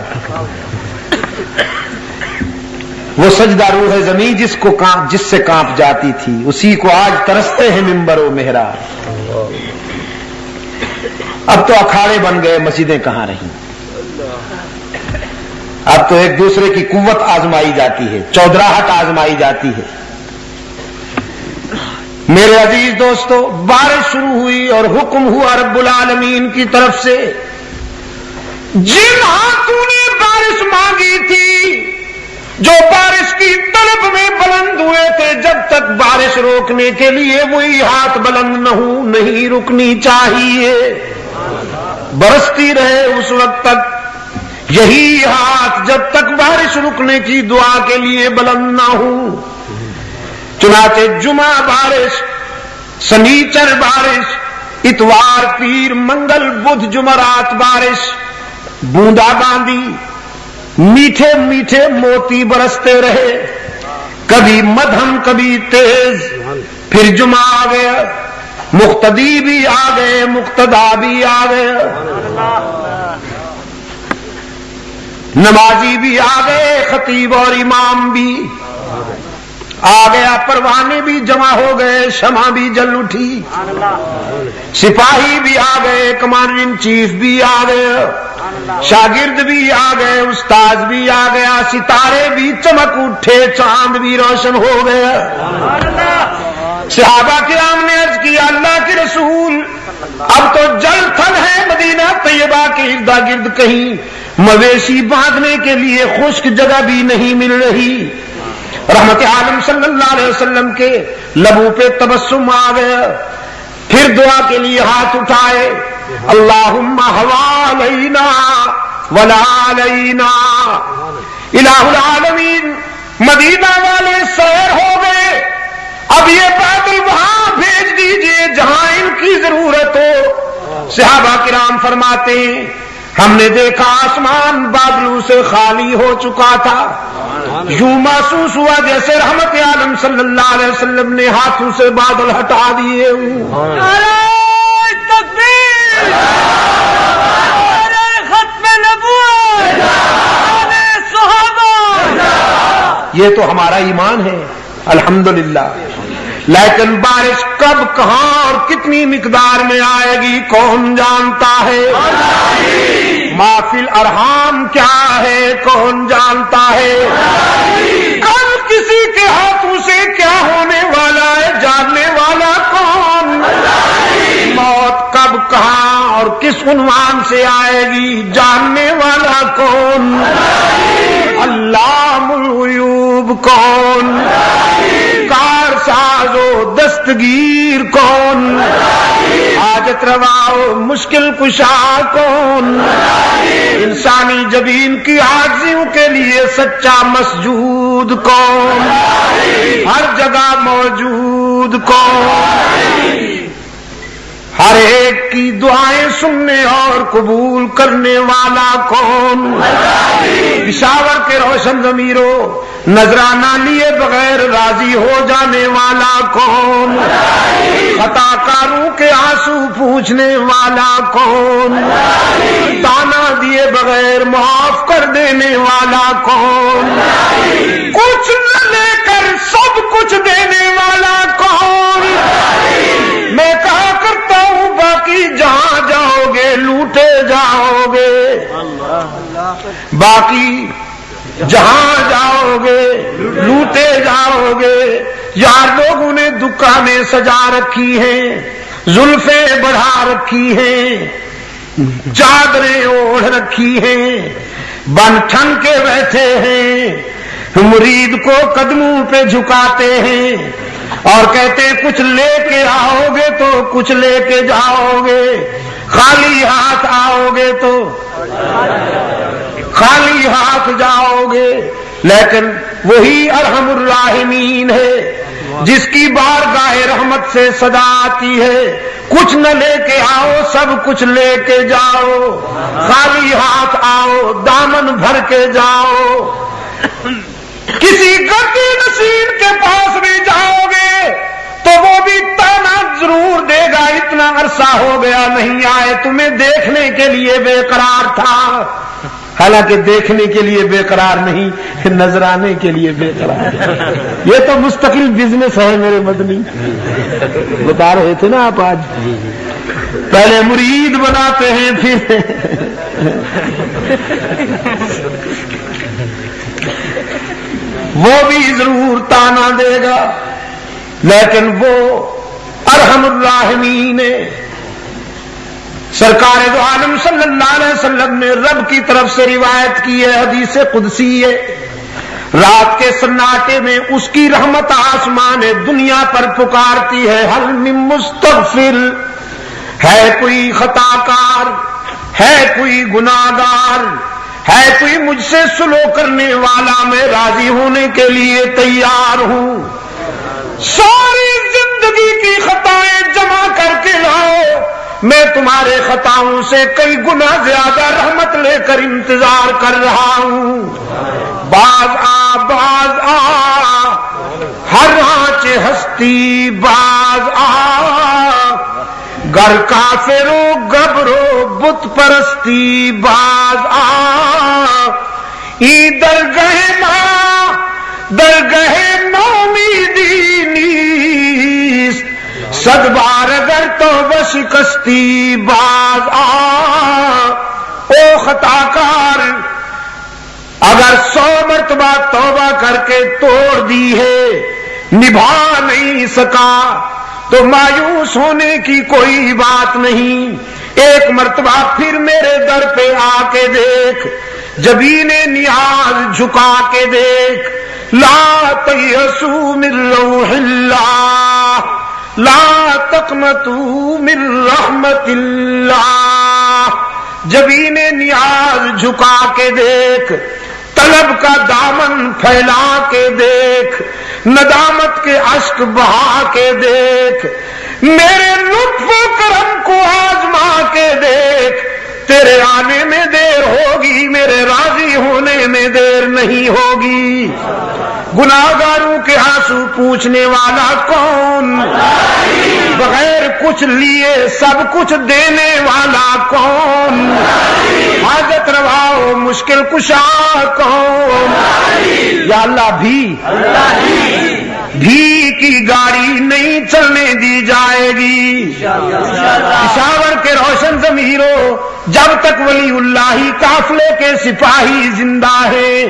وہ سجدہ روح زمین جس سے کانپ جاتی تھی، اسی کو آج ترستے ہیں ممبر و محراب۔ اب تو اکھاڑے بن گئے، مسجدیں کہاں رہیں؟ اب تو ایک دوسرے کی قوت آزمائی جاتی ہے، چودراہٹ آزمائی جاتی ہے۔ میرے عزیز دوستو، بارش شروع ہوئی اور حکم ہوا رب العالمین کی طرف سے، جن ہاتھوں نے بارش مانگی تھی، جو بارش کی طلب میں بلند ہوئے تھے، جب تک بارش روکنے کے لیے وہی ہاتھ بلند نہ ہو، نہیں رکنی چاہیے، برستی رہے اس وقت تک یہی ہاتھ، جب تک بارش رکنے کی دعا کے لیے بلند نہ ہو۔ چنانچہ جمعہ بارش، سنیچر بارش، اتوار پیر منگل بدھ جمعرات بارش، بوندا باندی، میٹھے میٹھے موتی برستے رہے، کبھی مدھم کبھی تیز۔ پھر جمعہ آ گیا، مقتدی بھی آ گئے، مقتدا بھی آ گیا، نمازی بھی آ گئے، خطیب اور امام بھی آ گیا، پروانے بھی جمع ہو گئے، شمع بھی جل اٹھی، سپاہی بھی آ گئے، کمانڈر ان چیف بھی آ گئے، شاگرد بھی آ گئے، استاد بھی آ گیا، ستارے بھی چمک اٹھے، چاند بھی روشن ہو گیا۔ صحابہ کرام نے عرض کیا اللہ کے رسول، اب تو جل تھل ہے مدینہ طیبہ کے اردا گرد، کہیں مویشی باندھنے کے لیے خشک جگہ بھی نہیں مل رہی۔ رحمت عالم صلی اللہ علیہ وسلم کے لبوں پہ تبسم آ گیا، پھر دعا کے لیے ہاتھ اٹھائے، اللہم ہوا علینا ولا علینا۔ الہ العالمین، مدینہ والے سیر ہو گئے، اب یہ بادل وہاں بھیج دیجئے جہاں ان کی ضرورت ہو۔ صحابہ کرام فرماتے ہیں ہم نے دیکھا آسمان بادلوں سے خالی ہو چکا تھا، یوں محسوس ہوا جیسے رحمت عالم صلی اللہ علیہ وسلم نے ہاتھوں سے بادل ہٹا دیے ہوں۔ نعرہ تکبیر، نعرہ ختم نبوت، نعرہ صحابہ۔ یہ تو ہمارا ایمان ہے الحمدللہ، لیکن بارش کب کہاں اور کتنی مقدار میں آئے گی کون جانتا ہے؟ ما فی الارحام کیا ہے کون جانتا ہے؟ کل کسی کے ہاتھوں سے کیا ہونے والا ہے جاننے والا کون؟ موت کب کہاں اور کس عنوان سے آئے گی جاننے والا کون؟ علام الغیوب کون؟ کار ساز و دستگیر کون؟ حاجت روا و مشکل کشا کون؟ انسانی جبین کی عاجزیوں کے لیے سچا مسجود کون؟ ہر جگہ موجود کون؟ ہر ایک کی دعائیں سننے اور قبول کرنے والا کون؟ پشاور کے روشن ضمیروں، نذرانہ لیے بغیر راضی ہو جانے والا کون؟ خطا کاروں کے آنسو پوچھنے والا کون؟ تانا دیے بغیر معاف کر دینے والا کون؟ کچھ نہ لے کر سب کچھ دینے والا کون؟ میں کہا کرتا ہوں باقی جہاں جاؤ گے لوٹے جاؤ گے، باقی جہاں جاؤ گے لوٹے جاؤ گے۔ یار لوگوں نے دکانیں سجا رکھی ہیں، زلفیں بڑھا رکھی ہیں، چادریں اوڑھ رکھی ہیں، بن ٹھن کے بیٹھے ہیں، مرید کو قدموں پہ جھکاتے ہیں اور کہتے ہیں کچھ لے کے آؤ گے تو کچھ لے کے جاؤ گے، خالی ہاتھ آؤ گے تو خالی ہاتھ جاؤ گے۔ لیکن وہی ارحم الراحمین ہے جس کی بارگاہ رحمت سے صدا آتی ہے، کچھ نہ لے کے آؤ سب کچھ لے کے جاؤ، خالی ہاتھ آؤ دامن بھر کے جاؤ۔ کسی گردی نشین کے پاس بھی جاؤ گے تو وہ بھی تانا ضرور دے گا، اتنا عرصہ ہو گیا نہیں آئے، تمہیں دیکھنے کے لیے بے قرار تھا۔ حالانکہ دیکھنے کے لیے بے قرار نہیں، نظر آنے کے لیے بے قرار۔ یہ تو مستقل بزنس ہے میرے مدنی، بتا رہے تھے نا آپ آج، پہلے مرید بناتے ہیں پھر وہ بھی ضرور تانا دے گا، لیکن وہ ارحم الراحمین ہے۔ سرکار دو عالم صلی اللہ علیہ وسلم نے رب کی طرف سے روایت کی ہے، حدیث قدسی ہے، رات کے سناٹے میں اس کی رحمت آسمان دنیا پر پکارتی ہے، حل من مستغفر، ہے کوئی خطا کار، ہے کوئی گناہگار، ہے کوئی مجھ سے سلو کرنے والا، میں راضی ہونے کے لیے تیار ہوں۔ ساری زندگی کی خطائیں جمع کر کے لاؤ، میں تمہارے خطاؤں سے کئی گنا زیادہ رحمت لے کر انتظار کر رہا ہوں۔ باز آ ہر آنچ ہستی باز آ، گر کافرو گبرو بت پرستی باز آ، ای درگہ نومیدی نیست، صد بار اگر توبہ شکستی باز آ۔ او خطا کار، اگر 100 مرتبہ توبہ کر کے توڑ دی ہے، نبھا نہیں سکا تو مایوس ہونے کی کوئی بات نہیں، ایک مرتبہ پھر میرے در پہ آ کے دیکھ، جبین نیاز جھکا کے دیکھ، لا تیأسوا من روح اللہ، لا تقنطوا من رحمت اللہ، جبین نیاز جھکا کے دیکھ، طلب کا دامن پھیلا کے دیکھ، ندامت کے اشک بہا کے دیکھ، میرے لطف و کرم کو آزما کے دیکھ، تیرے آنے میں دیر ہوگی، میرے راضی ہونے میں دیر نہیں ہوگی۔ گناہگاروں کے آنسو پوچھنے والا کون؟ بغیر کچھ لیے سب کچھ دینے والا کون؟ حاجت روا و مشکل کشا کون؟ یا اللہ بھی کی گاڑی نہیں چلنے دی جائے گی۔ پشاور کے روشن ضمیروں، جب تک ولی اللہ ہی قافلے کے سپاہی زندہ ہیں،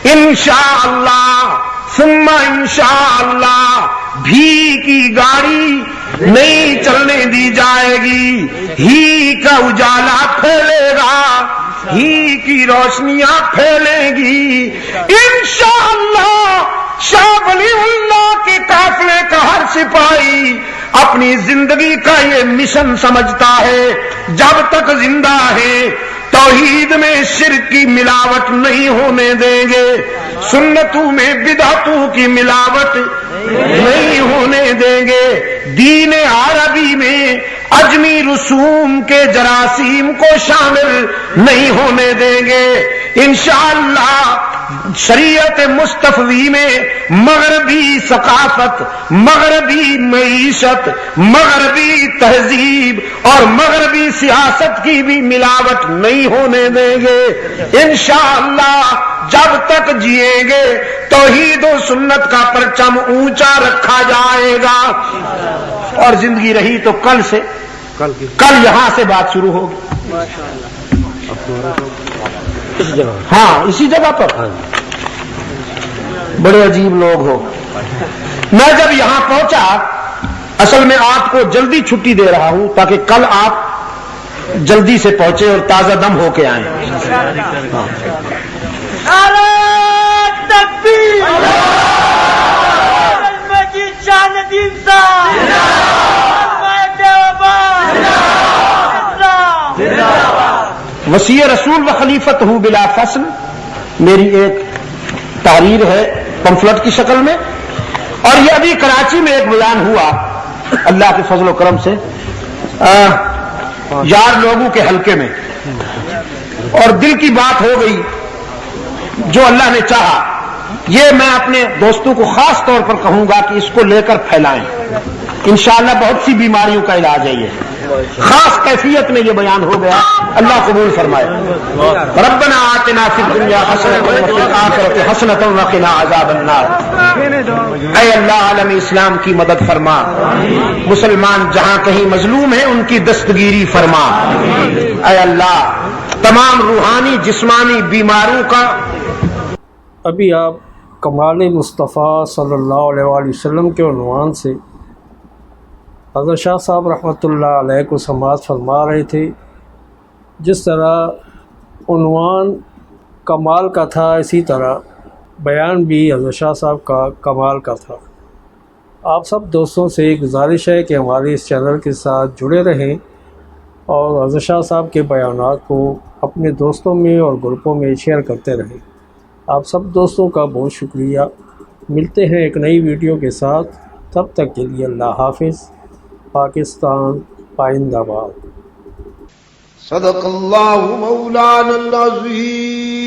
انشاءاللہ ثم انشاءاللہ بھی کی گاڑی نہیں چلنے دی جائے گی، ہی کا اجالا پھیلے گا، ہی کی روشنیاں پھیلیں گی انشاءاللہ۔ شاہ ولی اللہ کے قافلے کا ہر سپاہی اپنی زندگی کا یہ مشن سمجھتا ہے، جب تک زندہ ہے توحید میں شرک کی ملاوٹ نہیں ہونے دیں گے، سنتوں میں بدعتوں کی ملاوٹ نہیں ہونے دیں گے، دین عربی میں اجمی رسوم کے جراثیم کو شامل نہیں ہونے دیں گے انشاءاللہ۔ شریعت مصطفی میں مغربی ثقافت، مغربی معیشت، مغربی تہذیب اور مغربی سیاست کی بھی ملاوٹ نہیں ہونے دیں گے انشاءاللہ۔ جب تک جیئیں گے توحید و سنت کا پرچم اونچا رکھا جائے گا، اور زندگی رہی تو کل یہاں سے بات شروع ہوگی۔ ہاں اسی جگہ پر۔ بڑے عجیب لوگ ہو۔ میں جب یہاں پہنچا، اصل میں آپ کو جلدی چھٹی دے رہا ہوں تاکہ کل آپ جلدی سے پہنچے اور تازہ دم ہو کے آئیں۔ تکبیر، مجید شاہ ندیم وصی رسول و خلیفت ہوں بلا فصل میری ایک تحریر ہے پمفلٹ کی شکل میں، اور یہ ابھی کراچی میں ایک بیان ہوا اللہ کے فضل و کرم سے یار لوگوں کے حلقے میں، اور دل کی بات ہو گئی جو اللہ نے چاہا۔ یہ میں اپنے دوستوں کو خاص طور پر کہوں گا کہ اس کو لے کر پھیلائیں، انشاءاللہ بہت سی بیماریوں کا علاج ہے یہ۔ خاص کیفیت میں یہ بیان ہو گیا، اللہ قبول فرمائے۔ ربنا آتنا فی الدنیا حسنۃ وفی الآخرۃ حسنۃ وقنا عذاب النار۔ اے اللہ عالم اسلام کی مدد فرما، مسلمان جہاں کہیں مظلوم ہیں ان کی دستگیری فرما۔ اے اللہ تمام روحانی جسمانی بیماروں کا۔ ابھی آپ کمال مصطفیٰ صلی اللہ علیہ وآلہ وسلم کے عنوان سے حضرت شاہ صاحب رحمۃ اللہ علیہ کو سماعت فرما رہے تھے۔ جس طرح عنوان کمال کا تھا، اسی طرح بیان بھی حضرت شاہ صاحب کا کمال کا تھا۔ آپ سب دوستوں سے گزارش ہے کہ ہمارے اس چینل کے ساتھ جڑے رہیں اور حضرت شاہ صاحب کے بیانات کو اپنے دوستوں میں اور گروپوں میں شیئر کرتے رہیں۔ آپ سب دوستوں کا بہت شکریہ۔ ملتے ہیں ایک نئی ویڈیو کے ساتھ، تب تک کے لیے اللہ حافظ۔ پاکستان پائندہ باد۔ صدق اللہ مولانا العظیم۔